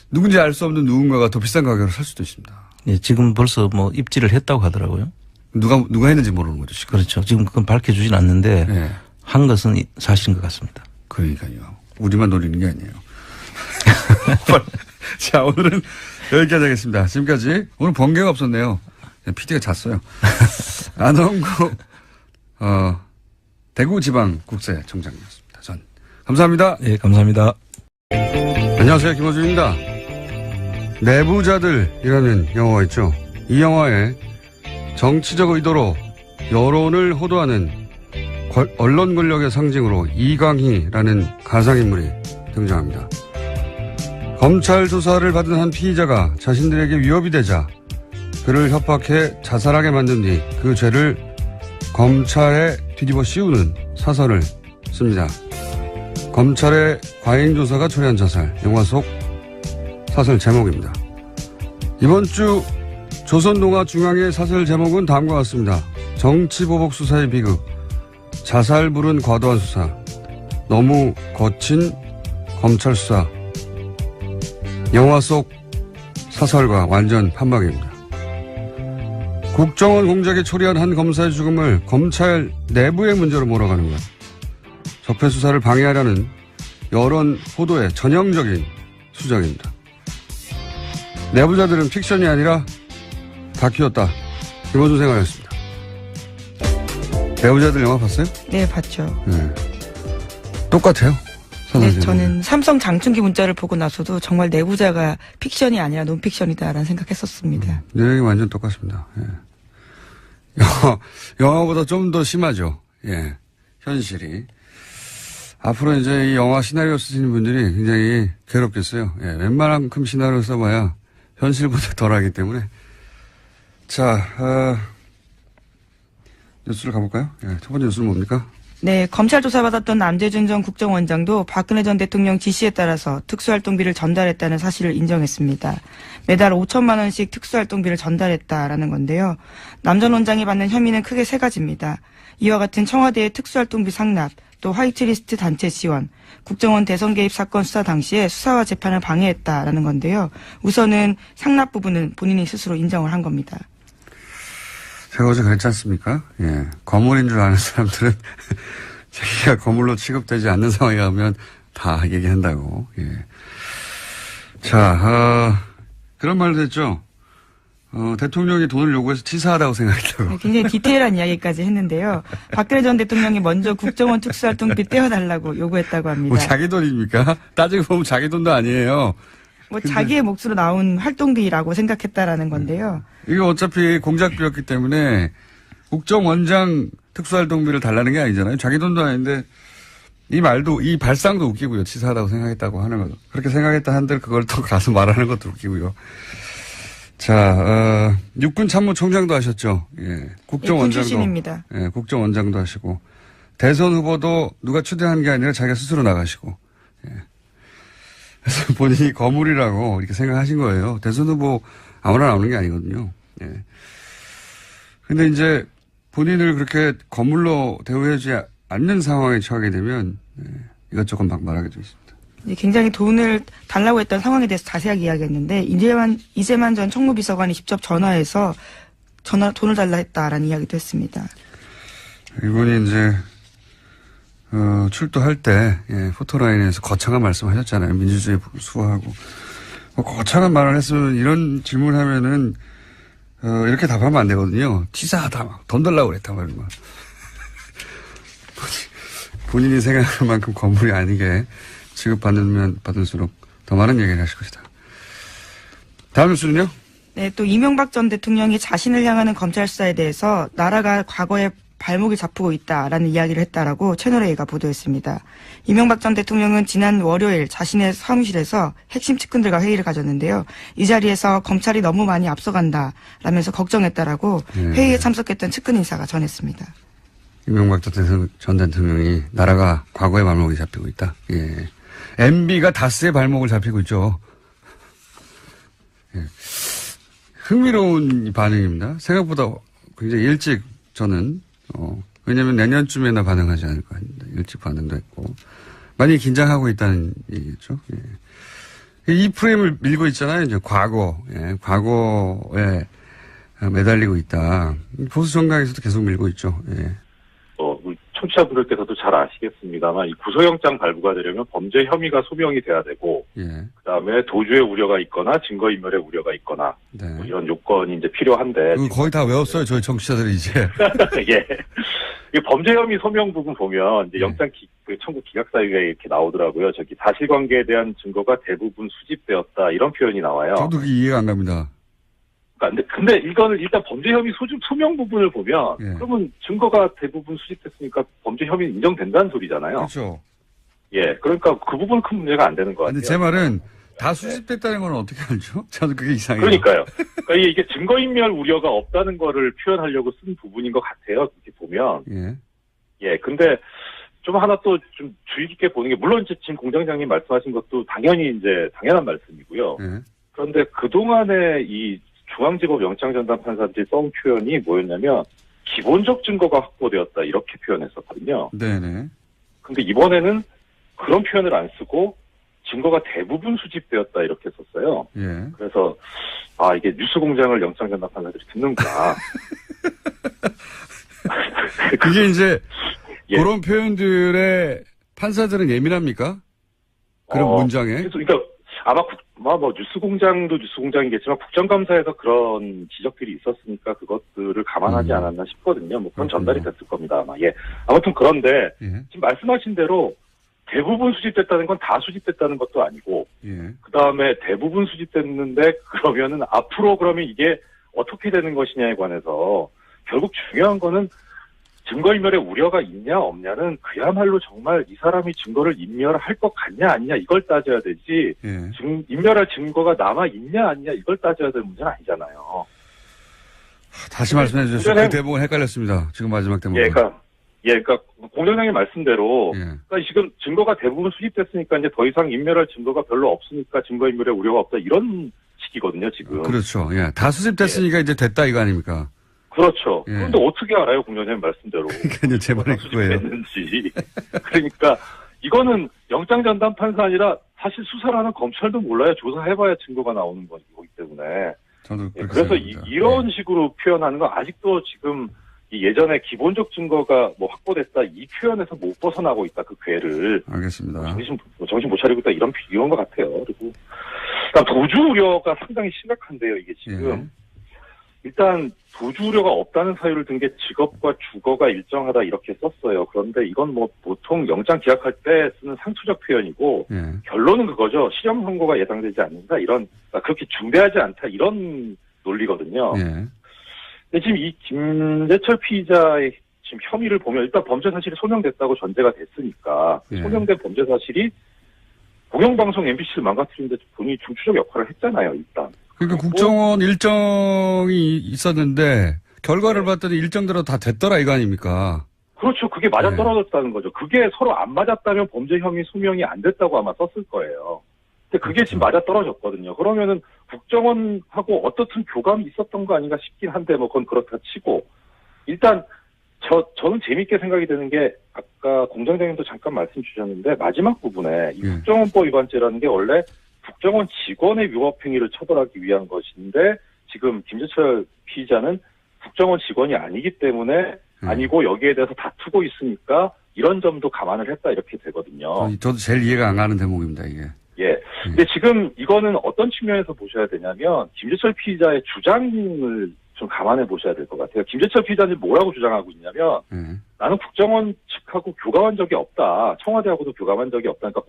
누군지 알 수 없는 누군가가 더 비싼 가격으로 살 수도 있습니다. 예, 지금 벌써 입지를 했다고 하더라고요. 누가 했는지 모르는 거죠, 지금. 그렇죠. 지금 그건 밝혀주진 않는데 네. 한 것은 사실인 것 같습니다. 그러니까요. 우리만 노리는 게 아니에요. 자, 오늘은 여기까지 하겠습니다. 지금까지 오늘 번개가 없었네요. PD가 잤어요. 안원구 대구지방국세청장이었습니다. 전 감사합니다. 네, 감사합니다. 안녕하세요. 김호준입니다. 내부자들이라는 영화가 있죠. 이 영화에 정치적 의도로 여론을 호도하는 언론 권력의 상징으로 이광희라는 가상인물이 등장합니다. 검찰 조사를 받은 한 피의자가 자신들에게 위협이 되자 그를 협박해 자살하게 만든 뒤 그 죄를 검찰에 뒤집어 씌우는 사설을 씁니다. 검찰의 과잉조사가 초래한 자살, 영화 속 사설 제목입니다. 이번 주 조선동아중앙의 사설 제목은 다음과 같습니다. 정치보복 수사의 비극, 자살불은 과도한 수사, 너무 거친 검찰 수사. 영화 속 사설과 완전 판박입니다. 국정원 공작에 초래한 한 검사의 죽음을 검찰 내부의 문제로 몰아가는 것. 적폐 수사를 방해하려는 여론 호도의 전형적인 수작입니다. 내부자들은 픽션이 아니라 다큐였다. 김원준 생활이었습니다. 내부자들 영화 봤어요? 네, 봤죠. 네. 똑같아요. 네, 저는 삼성 장충기 문자를 보고 나서도 정말 내부자가 픽션이 아니라 논픽션이다라는 생각했었습니다. 내용이 완전 똑같습니다. 예. 영화보다 좀 더 심하죠. 예. 현실이. 앞으로 이제 이 영화 시나리오 쓰시는 분들이 굉장히 괴롭겠어요. 예. 웬만한큼 시나리오 써봐야 현실보다 덜 하기 때문에. 자, 뉴스를 가볼까요? 예. 첫 번째 뉴스는 뭡니까? 네, 검찰 조사받았던 남재준 전 국정원장도 박근혜 전 대통령 지시에 따라서 특수활동비를 전달했다는 사실을 인정했습니다. 매달 5천만 원씩 특수활동비를 전달했다라는 건데요. 남 전 원장이 받는 혐의는 크게 세 가지입니다. 이와 같은 청와대의 특수활동비 상납, 또 화이트리스트 단체 지원, 국정원 대선 개입 사건 수사 당시에 수사와 재판을 방해했다라는 건데요. 우선은 상납 부분은 본인이 스스로 인정을 한 겁니다. 제가 어제 그랬지 않습니까? 예. 거물인 줄 아는 사람들은 자기가 거물로 취급되지 않는 상황에 가면 다 얘기한다고. 예. 자, 그런 말도 했죠. 대통령이 돈을 요구해서 치사하다고 생각했다고. 네, 굉장히 디테일한 이야기까지 했는데요. 박근혜 전 대통령이 먼저 국정원 특수활동비 떼어달라고 요구했다고 합니다. 뭐 자기 돈입니까? 따지고 보면 자기 돈도 아니에요. 뭐 자기의 몫으로 나온 활동비라고 생각했다라는 건데요. 이거 어차피 공작비였기 때문에 국정원장 특수활동비를 달라는 게 아니잖아요. 자기 돈도 아닌데 이 말도 이 발상도 웃기고요. 치사하다고 생각했다고 하는 거죠. 그렇게 생각했다 한들 그걸 또 가서 말하는 것도 웃기고요. 자, 육군 참모총장도 하셨죠. 예, 국정원장도. 출신입니다. 예, 국정원장도 하시고 대선 후보도 누가 추대한 게 아니라 자기가 스스로 나가시고. 예. 그래서 본인이 거물이라고 이렇게 생각하신 거예요. 대선 후보 아무나 나오는 게 아니거든요. 예. 근데 이제 본인을 그렇게 거물로 대우하지 않는 상황에 처하게 되면 이것저것 막 말하게 돼 있습니다. 굉장히 돈을 달라고 했던 상황에 대해서 자세하게 이야기했는데 이재만 전 총무비서관이 직접 전화해서 돈을 달라 했다라는 이야기도 했습니다. 이분이 이제 출두할 때 포토라인에서 거창한 말씀하셨잖아요. 민주주의 수호하고 거창한 말을 했으면 이런 질문하면은 이렇게 답하면 안 되거든요. 치사하다 막 돈 달라고 그랬다 말이야. 본인이 생각할 만큼 건물이 아니게 취급받으면 받을수록 더 많은 얘기를 하실 것이다. 다음 뉴스는요? 네, 또 이명박 전 대통령이 자신을 향하는 검찰 수사에 대해서 나라가 과거에 발목을 잡고 있다라는 이야기를 했다라고 채널A가 보도했습니다. 이명박 전 대통령은 지난 월요일 자신의 사무실에서 핵심 측근들과 회의를 가졌는데요. 이 자리에서 검찰이 너무 많이 앞서간다 라면서 걱정했다라고 회의에 참석했던 측근 인사가 전했습니다. 이명박 전 대통령이 나라가 과거의 발목이 잡히고 있다. 예. MB가 다스의 발목을 잡히고 있죠. 예. 흥미로운 반응입니다. 생각보다 굉장히 일찍 저는 왜냐면 내년쯤에나 반응하지 않을까 합니다. 일찍 반응도 했고 많이 긴장하고 있다는 얘기겠죠. 예. 이 프레임을 밀고 있잖아요. 이제 과거에 매달리고 있다. 보수 정당에서도 계속 밀고 있죠. 예. 청취자분들께서도 잘 아시겠습니다만 이 구속영장 발부가 되려면 범죄 혐의가 소명이 돼야 되고 그다음에 도주의 우려가 있거나 증거인멸의 우려가 있거나 뭐 이런 요건이 이제 필요한데 거의 다 외웠어요. 저희 청취자들이 이제. 예. 이 범죄 혐의 소명 부분 보면 이제 영장 청구 기각 사유에 이렇게 나오더라고요. 저기 사실관계에 대한 증거가 대부분 수집되었다 이런 표현이 나와요. 저도 그게 이해가 안 갑니다. 근데 이거는 일단 범죄 혐의 소명 부분을 보면 그러면 증거가 대부분 수집됐으니까 범죄 혐의는 인정된다는 소리잖아요. 그렇죠. 예, 그러니까 그 부분은 큰 문제가 안 되는 것 같아요. 근데 제 말은 다 수집됐다는 건 어떻게 알죠? 저는 그게 이상해요. 그러니까요. 그러니까 이게 증거인멸 우려가 없다는 거를 표현하려고 쓴 부분인 것 같아요. 그렇게 보면. 예, 근데 좀 하나 또 좀 주의 깊게 보는 게 물론 이제 지금 공장장님 말씀하신 것도 당연히 이제 당연한 말씀이고요. 그런데 그동안에 이 중앙지법 영장전담 판사들이 써온 표현이 뭐였냐면 기본적 증거가 확보되었다 이렇게 표현했었거든요. 네네. 근데 이번에는 그런 표현을 안 쓰고 증거가 대부분 수집되었다 이렇게 썼어요. 예. 그래서 이게 뉴스공장을 영장전담 판사들이 듣는구나. 그게 이제 그런 표현들에 판사들은 예민합니까? 그런 문장에? 그러니까 아마 뭐 뉴스공장도 뉴스공장이겠지만 국정감사에서 그런 지적들이 있었으니까 그것들을 감안하지 않았나 싶거든요. 뭐 그런 전달이 됐을 겁니다. 아마. 예. 아무튼 그런데 지금 말씀하신 대로 대부분 수집됐다는 건 다 수집됐다는 것도 아니고, 예. 그 다음에 대부분 수집됐는데 그러면은 앞으로 그러면 이게 어떻게 되는 것이냐에 관해서 결국 중요한 거는 증거인멸의 우려가 있냐 없냐는 그야말로 정말 이 사람이 증거를 인멸할 것 같냐 아니냐 이걸 따져야 되지 예. 인멸할 증거가 남아 있냐 아니냐 이걸 따져야 될 문제는 아니잖아요. 다시 말씀해 주세요. 그 대목은 헷갈렸습니다. 지금 마지막 대목. 그러니까 공장장님 말씀대로 예. 그러니까 지금 증거가 대부분 수집됐으니까 이제 더 이상 인멸할 증거가 별로 없으니까 증거인멸의 우려가 없다 이런 식이거든요 지금. 그렇죠. 예. 다 수집됐으니까 이제 됐다 이거 아닙니까? 그렇죠. 예. 그런데 어떻게 알아요, 공장장님 말씀대로. 그러니까요, 제 말이 그거예요. 수집됐는지. 그러니까 이거는 영장 전담 판사 아니라 사실 수사를 하는 검찰도 몰라요. 조사해봐야 증거가 나오는 거기 때문에. 저도 예, 그렇게 그래서 생각합니다. 이런 식으로 표현하는 건 아직도 지금 이 예전에 기본적 증거가 뭐 확보됐다 이 표현에서 못 벗어나고 있다 그 궤를. 알겠습니다. 정신 못 차리고 있다 이런 것 같아요. 그리고 그러니까 도주 우려가 상당히 심각한데요, 이게 지금. 예. 일단 도주 우려가 없다는 사유를 든 게 직업과 주거가 일정하다 이렇게 썼어요. 그런데 이건 뭐 보통 영장 기각할 때 쓰는 상투적 표현이고 예. 결론은 그거죠. 실형 선고가 예상되지 않는다 이런 그러니까 그렇게 중대하지 않다 이런 논리거든요. 예. 근데 지금 이 김재철 피의자의 지금 혐의를 보면 일단 범죄 사실이 소명됐다고 전제가 됐으니까 예. 소명된 범죄 사실이 공영방송 MBC를 망가뜨리는데 본인이 중추적 역할을 했잖아요. 일단. 그러니까 국정원 일정이 있었는데 결과를 봤더니 일정대로 다 됐더라 이거 아닙니까? 그렇죠. 그게 맞아떨어졌다는 거죠. 그게 서로 안 맞았다면 범죄 혐의 소명이 안 됐다고 아마 썼을 거예요. 근데 그게 지금 맞아떨어졌거든요. 그러면은 국정원하고 어떻든 교감이 있었던 거 아닌가 싶긴 한데 뭐 그건 그렇다 치고 일단 저는 재밌게 생각이 드는 게 아까 공장장님도 잠깐 말씀 주셨는데 마지막 부분에 이 국정원법 위반죄라는 게 원래 국정원 직원의 위법행위를 처벌하기 위한 것인데 지금 김재철 피의자는 국정원 직원이 아니기 때문에 아니고 여기에 대해서 다투고 있으니까 이런 점도 감안을 했다 이렇게 되거든요. 저도 제일 이해가 안 가는 대목입니다 이게. 예. 근데 지금 이거는 어떤 측면에서 보셔야 되냐면 김재철 피의자의 주장을 좀 감안해 보셔야 될 것 같아요. 김재철 피의자는 뭐라고 주장하고 있냐면 나는 국정원 측하고 교감한 적이 없다. 청와대하고도 교감한 적이 없다. 그러니까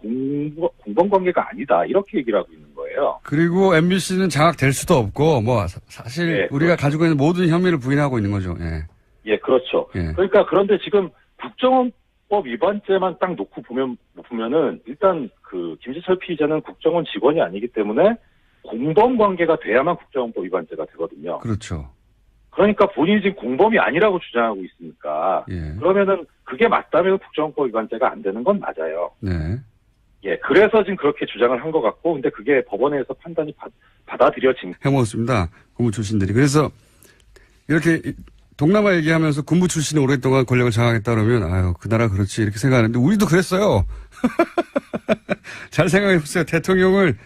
공범 관계가 아니다. 이렇게 얘기를 하고 있는 거예요. 그리고 MBC는 장악될 수도 없고 뭐 사실 예, 우리가 그렇죠. 가지고 있는 모든 혐의를 부인하고 있는 거죠. 예. 예, 그렇죠. 예. 그러니까 그런데 지금 국정원법 위반죄만 딱 놓고 보면은 일단 그 김재철 피의자는 국정원 직원이 아니기 때문에 공범 관계가 돼야만 국정원법 위반죄가 되거든요. 그렇죠. 그러니까 본인이 지금 공범이 아니라고 주장하고 있으니까 예. 그러면은 그게 맞다면 국정원법 위반죄가 안 되는 건 맞아요. 네. 예, 그래서 지금 그렇게 주장을 한 것 같고, 근데 그게 법원에서 판단이 받아들여진. 해먹었습니다. 군부 출신들이. 그래서 이렇게 동남아 얘기하면서 군부 출신이 오랫동안 권력을 장악했다 그러면 아유 그 나라 그렇지 이렇게 생각하는데 우리도 그랬어요. 잘 생각해보세요. 대통령을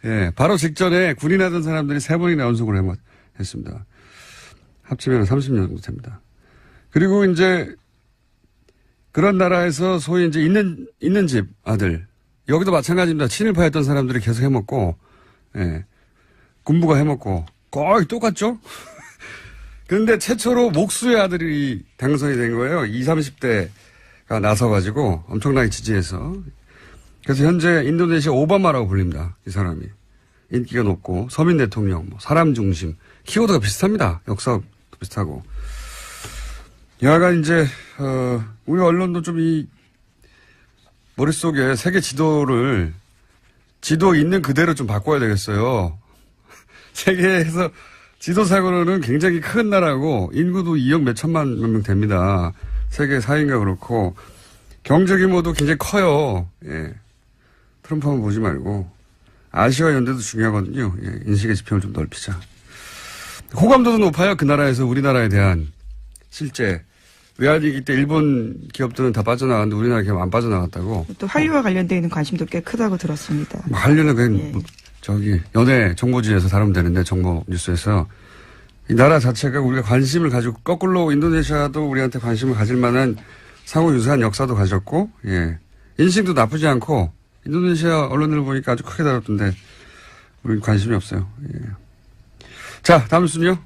예, 바로 직전에 군인하던 사람들이 3번이나 연속으로 했습니다. 합치면 30년 정도 됩니다. 그리고 이제 그런 나라에서 소위 이제 있는 집 아들 여기도 마찬가지입니다. 친일파였던 사람들이 계속 해먹고 예, 군부가 해먹고 거의 똑같죠? 그런데 최초로 목수의 아들이 당선이 된 거예요. 20, 30대가 나서가지고 엄청나게 지지해서. 그래서 현재 인도네시아 오바마라고 불립니다. 이 사람이. 인기가 높고 서민 대통령, 뭐 사람 중심. 키워드가 비슷합니다. 역사도 비슷하고. 여하간 이제 우리 언론도 좀 이 머릿속에 세계 지도 있는 그대로 좀 바꿔야 되겠어요. 세계에서 지도상으로는 굉장히 큰 나라고 인구도 2억 몇천만 명 됩니다. 세계 4위인가 그렇고 경제 규모도 굉장히 커요. 예. 트럼프 한번 보지 말고 아시아 연대도 중요하거든요. 예. 인식의 지평을 좀 넓히자. 호감도도 높아요. 그 나라에서 우리나라에 대한 실제 외환위기 때 일본 기업들은 다 빠져나갔는데 우리나라 기업 안 빠져나갔다고. 또 한류와 관련되어 있는 관심도 꽤 크다고 들었습니다. 한류는 그냥 뭐 저기 연예 정보지에서 다루면 되는데 정보 뉴스에서 이 나라 자체가 우리가 관심을 가지고 거꾸로 인도네시아도 우리한테 관심을 가질 만한 상호 유사한 역사도 가졌고 예. 인식도 나쁘지 않고 인도네시아 언론을 보니까 아주 크게 다뤘던데 우리는 관심이 없어요. 예. 자 다음 순요.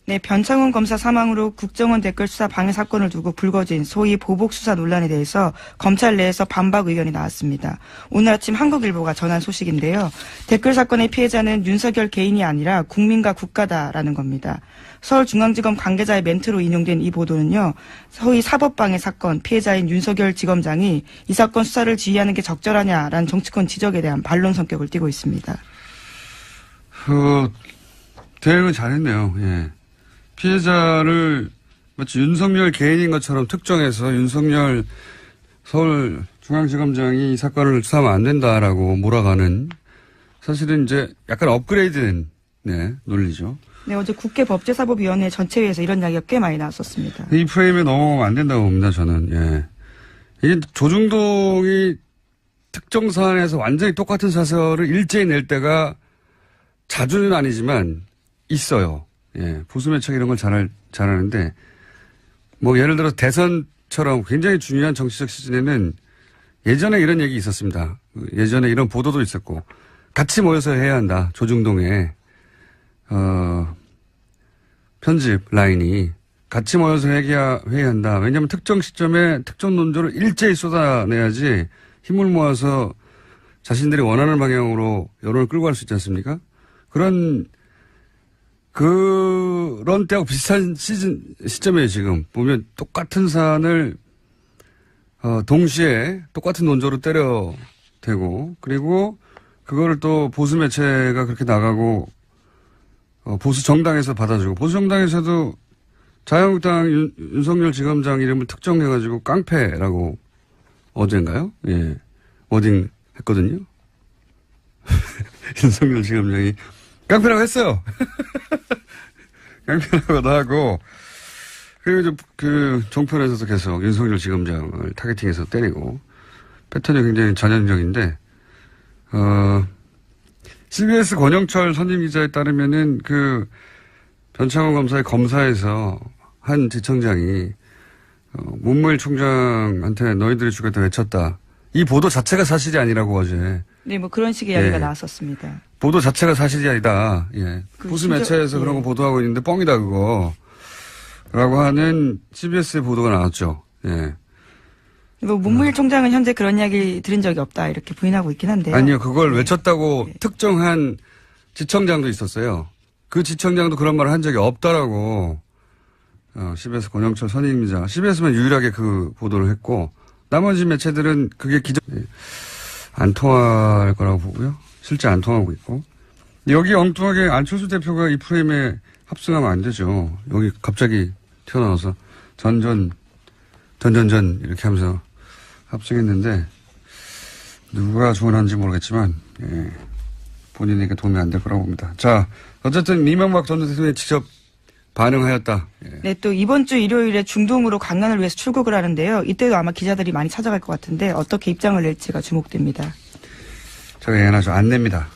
네, 변창훈 검사 사망으로 국정원 댓글 수사 방해 사건을 두고 불거진 소위 보복 수사 논란에 대해서 검찰 내에서 반박 의견이 나왔습니다. 오늘 아침 한국일보가 전한 소식인데요. 댓글 사건의 피해자는 윤석열 개인이 아니라 국민과 국가다라는 겁니다. 서울중앙지검 관계자의 멘트로 인용된 이 보도는요. 소위 사법방해 사건 피해자인 윤석열 지검장이 이 사건 수사를 지휘하는 게 적절하냐라는 정치권 지적에 대한 반론 성격을 띠고 있습니다. 대응은 잘했네요. 예. 피해자를 마치 윤석열 개인인 것처럼 특정해서 윤석열 서울중앙지검장이 이 사건을 수사하면 안 된다라고 몰아가는 사실은 이제 약간 업그레이드된 논리죠. 네, 어제 국회 법제사법위원회 전체회에서 이런 이야기가 꽤 많이 나왔었습니다. 이 프레임에 넘어가면 안 된다고 봅니다, 저는. 예. 이게 조중동이 특정 사안에서 완전히 똑같은 사설을 일제히 낼 때가 자주는 아니지만 있어요. 예. 보수매체가 이런 걸 잘하는데, 뭐 예를 들어 대선처럼 굉장히 중요한 정치적 시즌에는 예전에 이런 얘기 있었습니다. 예전에 이런 보도도 있었고, 같이 모여서 해야 한다. 조중동에. 편집 라인이 같이 모여서 회의한다. 왜냐하면 특정 시점에 특정 논조를 일제히 쏟아내야지 힘을 모아서 자신들이 원하는 방향으로 여론을 끌고 갈 수 있지 않습니까? 그런 때하고 비슷한 시점이에요, 지금. 보면 똑같은 사안을, 동시에 똑같은 논조로 때려대고, 그리고 그거를 또 보수 매체가 그렇게 나가고, 보수 정당에서 받아주고, 보수 정당에서도 자유한국당 윤석열 지검장 이름을 특정해가지고 깡패라고 어젠가요? 예. 워딩 했거든요. 윤석열 지검장이 깡패라고 했어요. 깡패라고도 하고, 그리고 그 종편에서도 계속 윤석열 지검장을 타겟팅해서 때리고, 패턴이 굉장히 전형적인데, CBS 권영철 선임 기자에 따르면은 변창훈 검사의 검사에서 한 지청장이, 문무일 총장한테 너희들이 죽였다 외쳤다. 이 보도 자체가 사실이 아니라고 어제. 네, 뭐 그런 식의 이야기가 나왔었습니다. 보도 자체가 사실이 아니다. 예. 보수 매체에서 예. 그런 거 보도하고 있는데 뻥이다 그거. 라고 하는 CBS의 보도가 나왔죠. 예. 뭐 문무일 총장은 현재 그런 이야기 들은 적이 없다 이렇게 부인하고 있긴 한데요. 아니요. 그걸 외쳤다고 특정한 지청장도 있었어요. 그 지청장도 그런 말을 한 적이 없다라고 CBS 권영철 선임기자. CBS만 유일하게 그 보도를 했고 나머지 매체들은 그게 안 통할 거라고 보고요. 실제 안 통하고 있고. 여기 엉뚱하게 안철수 대표가 이 프레임에 합승하면 안 되죠. 여기 갑자기 튀어나와서 전전 이렇게 하면서 합승했는데 누가 주문하는지 모르겠지만 본인에게 도움이 안 될 거라고 봅니다. 자, 어쨌든 이명박 전 대통령이 직접 반응하였다. 예. 네, 또 이번 주 일요일에 중동으로 강연을 위해서 출국을 하는데요. 이때도 아마 기자들이 많이 찾아갈 것 같은데 어떻게 입장을 낼지가 주목됩니다. 제가 예언하죠. 안 냅니다.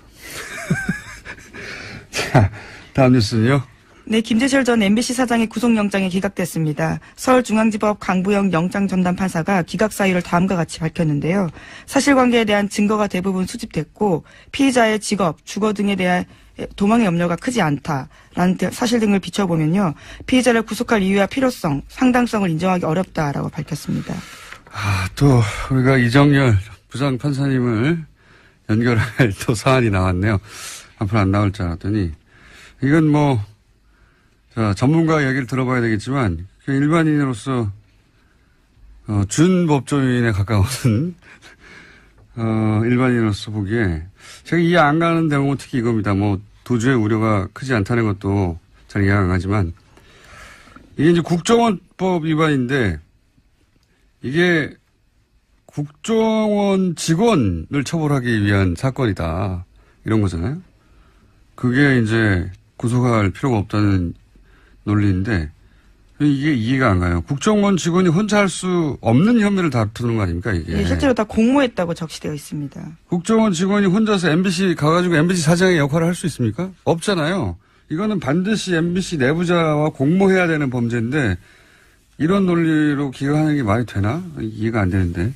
자, 다음 뉴스는요. 네, 김재철 전 MBC 사장의 구속영장이 기각됐습니다. 서울중앙지법 강부영 영장전담 판사가 기각 사유를 다음과 같이 밝혔는데요. 사실관계에 대한 증거가 대부분 수집됐고 피의자의 직업, 주거 등에 대한 도망의 염려가 크지 않다라는 사실 등을 비춰보면요. 피의자를 구속할 이유와 필요성, 상당성을 인정하기 어렵다라고 밝혔습니다. 또 우리가 이정열 부장판사님을 연결할 또 사안이 나왔네요. 앞으로 안 나올 줄 알았더니 이건 전문가 얘기를 들어봐야 되겠지만 일반인으로서 준법조인에 가까운 일반인으로서 보기에 제가 이해 안 가는 대목은 특히 이겁니다. 도주의 우려가 크지 않다는 것도 잘 이해가 안 가지만 이게 이제 국정원법 위반인데 이게 국정원 직원을 처벌하기 위한 사건이다. 이런 거잖아요. 그게 이제 구속할 필요가 없다는 논리인데 이게 이해가 안 가요. 국정원 직원이 혼자 할 수 없는 혐의를 다투는 거 아닙니까 이게. 네, 실제로 다 공모했다고 적시되어 있습니다. 국정원 직원이 혼자서 MBC 가가지고 MBC 사장의 역할을 할 수 있습니까? 없잖아요. 이거는 반드시 MBC 내부자와 공모해야 되는 범죄인데 이런 논리로 기각하는 게 말이 되나? 이해가 안 되는데.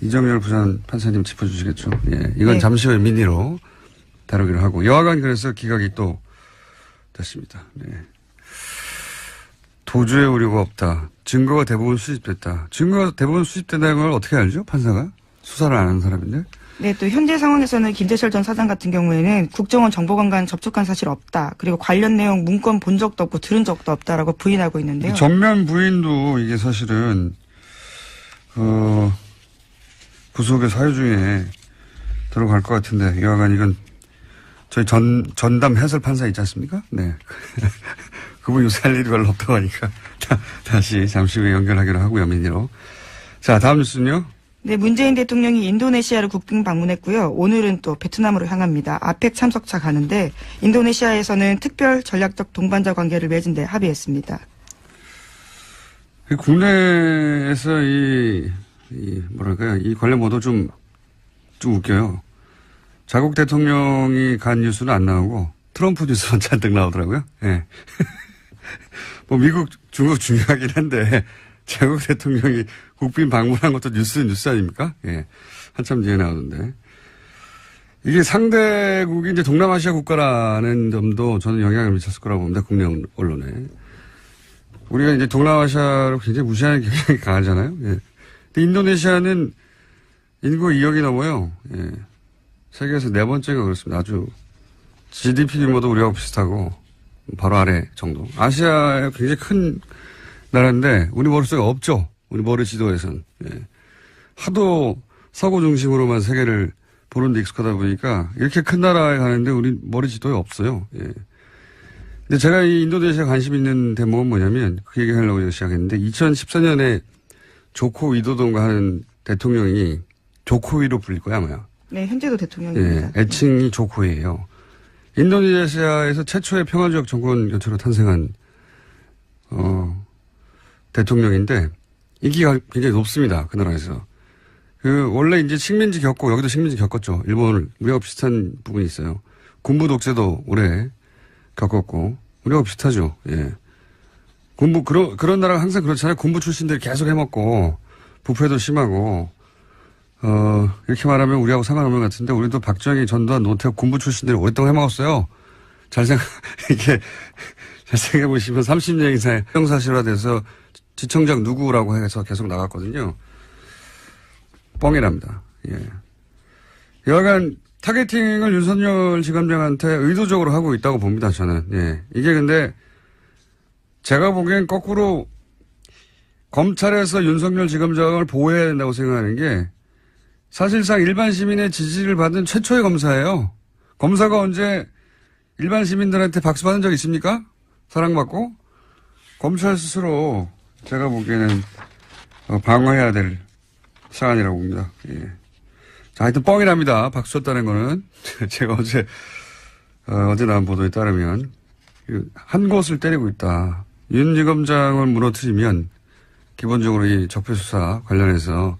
이정열 부산 판사님 짚어주시겠죠. 예, 이건 네. 잠시 후에 민의로 다루기로 하고 여하간 그래서 기각이 또 됐습니다. 네. 도주의 우려가 없다. 증거가 대부분 수집됐다. 증거가 대부분 수집된다는 걸 어떻게 알죠? 판사가? 수사를 안 하는 사람인데. 네, 또 현재 상황에서는 김재철 전 사장 같은 경우에는 국정원 정보관과는 접촉한 사실 없다. 그리고 관련 내용 문건 본 적도 없고 들은 적도 없다라고 부인하고 있는데요. 정면 부인도 이게 사실은 구속의 사유 중에 들어갈 것 같은데 여하간 이건 저희 전담 해설 판사 있지 않습니까? 네. 그분 요새 할 일이 별로 없다고 하니까 다시 잠시 후에 연결하기로 하고요, 민희로. 자, 다음 뉴스는요. 네, 문재인 대통령이 인도네시아를 국빈 방문했고요. 오늘은 또 베트남으로 향합니다. 아펙 참석차 가는데 인도네시아에서는 특별 전략적 동반자 관계를 맺은 데 합의했습니다. 국내에서 뭐랄까요, 이 관련 보도 좀 웃겨요. 자국 대통령이 간 뉴스는 안 나오고 트럼프 뉴스만 잔뜩 나오더라고요. 예. 네. 뭐 미국, 중국 중요하긴 한데 자국 대통령이 국빈 방문한 것도 뉴스 아닙니까? 예. 한참 뒤에 나오는데. 이게 상대국이 이제 동남아시아 국가라는 점도 저는 영향을 미쳤을 거라고 봅니다. 국내 언론에. 우리가 이제 동남아시아로 굉장히 무시하는 경향이 강하잖아요. 예. 근데 인도네시아는 인구 2억이 넘어요. 예. 세계에서 4번째가 그렇습니다. 아주 GDP 규모도 우리하고 비슷하고 바로 아래 정도. 아시아에 굉장히 큰 나라인데 우리 머릿속에 없죠. 우리 머리 지도에선. 예. 하도 서구 중심으로만 세계를 보는 데 익숙하다 보니까 이렇게 큰 나라에 가는데 우리 머리 지도에 없어요. 예. 근데 제가 이 인도네시아 관심 있는 대목은 뭐냐면 그 얘기 하려고 시작했는데 2014년에 조코 위도돈가 하는 대통령이 조코위로 불릴 거야 아마요. 네, 현재도 대통령입니다. 예, 애칭이 조코위예요. 인도네시아에서 최초의 평화적 정권 교체로 탄생한 대통령인데 인기가 굉장히 높습니다. 그 나라에서. 원래 이제 식민지 겪고 여기도 식민지 겪었죠. 일본을 우리하고 비슷한 부분이 있어요. 군부 독재도 오래 겪었고 우리하고 비슷하죠. 예. 그런 나라가 항상 그렇잖아요. 군부 출신들이 계속 해먹고 부패도 심하고 이렇게 말하면 우리하고 상관없는 것 같은데 우리도 박정희, 전두환, 노태우 군부 출신들이 오랫동안 해먹었어요. 이게 잘 생각해보시면 30년 이상 형사실화돼서 지청장 누구라고 해서 계속 나갔거든요. 뻥이랍니다. 예. 여하간 타겟팅을 윤석열 지검장한테 의도적으로 하고 있다고 봅니다, 저는. 예. 이게 근데 제가 보기엔 거꾸로 검찰에서 윤석열 지검장을 보호해야 된다고 생각하는 게 사실상 일반 시민의 지지를 받은 최초의 검사예요. 검사가 언제 일반 시민들한테 박수 받은 적 있습니까? 사랑받고? 검찰 스스로 제가 보기에는 방어해야 될 사안이라고 봅니다. 예. 자, 하여튼 뻥이랍니다. 박수 쳤다는 거는. 제가 어제 나온 보도에 따르면 한 곳을 때리고 있다. 윤 지검장을 무너뜨리면 기본적으로 이 적폐수사 관련해서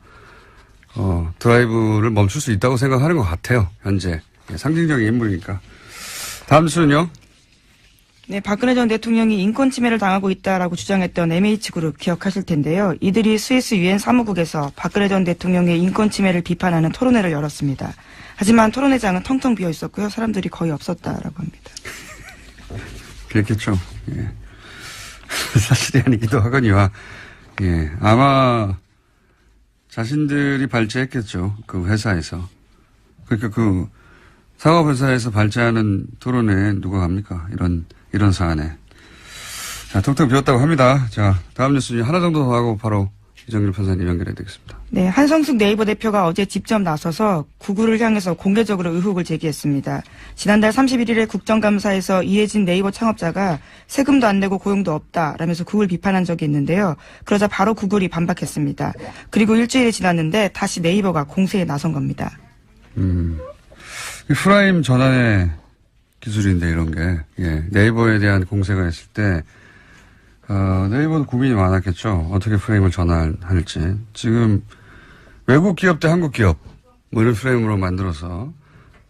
드라이브를 멈출 수 있다고 생각하는 것 같아요. 현재. 예, 상징적인 인물이니까. 다음 수는요. 네, 박근혜 전 대통령이 인권 침해를 당하고 있다라고 주장했던 MH그룹 기억하실 텐데요. 이들이 스위스 유엔 사무국에서 박근혜 전 대통령의 인권 침해를 비판하는 토론회를 열었습니다. 하지만 토론회장은 텅텅 비어 있었고요. 사람들이 거의 없었다라고 합니다. 그랬겠죠. 예. 사실이 아니기도 하거니와. 예. 아마 자신들이 발제했겠죠. 그 회사에서. 그러니까 그 상업회사에서 발제하는 토론회에 누가 갑니까? 이런 사안에. 자, 텅텅 비었다고 합니다. 자, 다음 뉴스 하나 정도 더 하고 바로 이정길 판사님 연결해야 되겠습니다. 네, 한성숙 네이버 대표가 어제 직접 나서서 구글을 향해서 공개적으로 의혹을 제기했습니다. 지난달 31일에 국정감사에서 이해진 네이버 창업자가 세금도 안 내고 고용도 없다라면서 구글 비판한 적이 있는데요. 그러자 바로 구글이 반박했습니다. 그리고 일주일이 지났는데 다시 네이버가 공세에 나선 겁니다. 프라임 전환의 기술인데 이런 게 예, 네이버에 대한 공세가 있을 때 네이버도 고민이 많았겠죠. 어떻게 프레임을 전환할지. 지금 외국 기업 대 한국 기업 뭐 이런 프레임으로 만들어서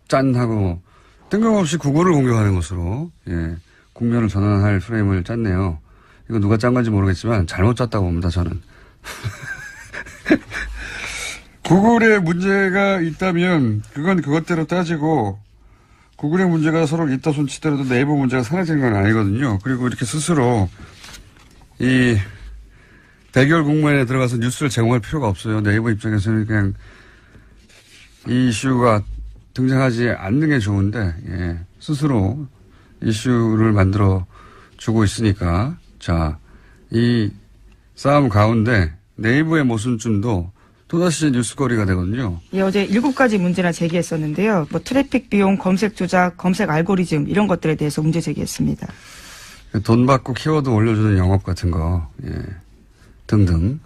짠 하고 뜬금없이 구글을 공격하는 것으로 예, 국면을 전환할 프레임을 짰네요. 이거 누가 짠 건지 모르겠지만 잘못 짰다고 봅니다. 저는. 구글에 문제가 있다면 그건 그것대로 따지고 구글의 문제가 서로 있다 손치더라도 네이버 문제가 사라지는 건 아니거든요. 그리고 이렇게 스스로 이 대결 국면에 들어가서 뉴스를 제공할 필요가 없어요. 네이버 입장에서는 그냥 이 이슈가 등장하지 않는 게 좋은데, 예, 스스로 이슈를 만들어 주고 있으니까, 자, 이 싸움 가운데 네이버의 모순점도 또다시 뉴스거리가 되거든요. 예, 어제 7가지 문제나 제기했었는데요. 뭐 트래픽 비용, 검색 조작, 검색 알고리즘 이런 것들에 대해서 문제 제기했습니다. 돈 받고 키워드 올려주는 영업 같은 거, 예, 등등.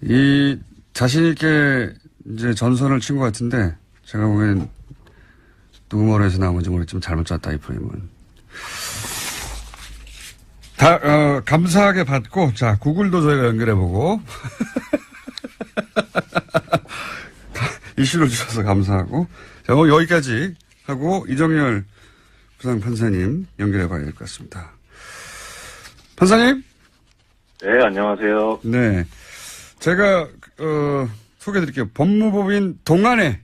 이 자신있게 이제 전선을 친 것 같은데, 제가 보기엔 누구 머리에서 나온 건지 모르겠지만 잘못 짰다, 이 프레임은. 감사하게 받고, 자, 구글도 저희가 연결해보고, 이슈를 주셔서 감사하고, 자, 여기까지 하고, 이정열 부장판사님 연결해봐야 될 것 같습니다. 판사님? 네, 안녕하세요. 네. 제가, 소개해드릴게요. 법무법인 동안에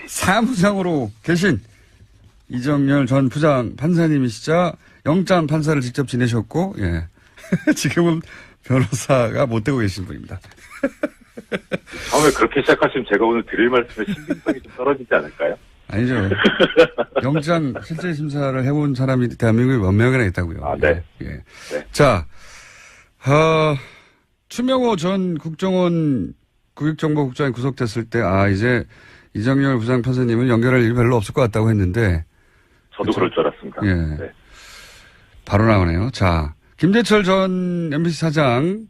사무장으로 계신 이정열 전 부장 판사님이시자 영장 판사를 직접 지내셨고, 예. 지금은 변호사가 못 되고 계신 분입니다. 처음에 그렇게 시작하시면 제가 오늘 드릴 말씀에 신빙성이 좀 떨어지지 않을까요? 아니죠. 영장 실제 심사를 해본 사람이 대한민국에 몇 명이나 있다고요. 아, 네. 예. 네. 자, 추명호 전 국정원 국익정보국장이 구속됐을 때, 이제 이정열 부장판사님은 연결할 일이 별로 없을 것 같다고 했는데. 저도 그렇죠? 그럴 줄 알았습니다. 예. 네. 바로 나오네요. 자, 김재철 전 MBC 사장,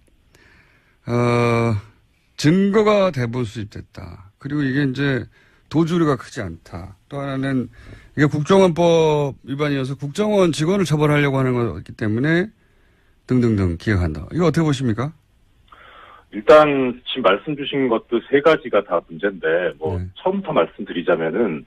증거가 대부분 수집됐다. 그리고 이게 이제 도주류가 크지 않다. 또 하나는 이게 국정원법 위반이어서 국정원 직원을 처벌하려고 하는 거기 때문에 등등등 기억한다. 이거 어떻게 보십니까? 일단 지금 말씀 주신 것도 세 가지가 다 문제인데 뭐 네. 처음부터 말씀드리자면은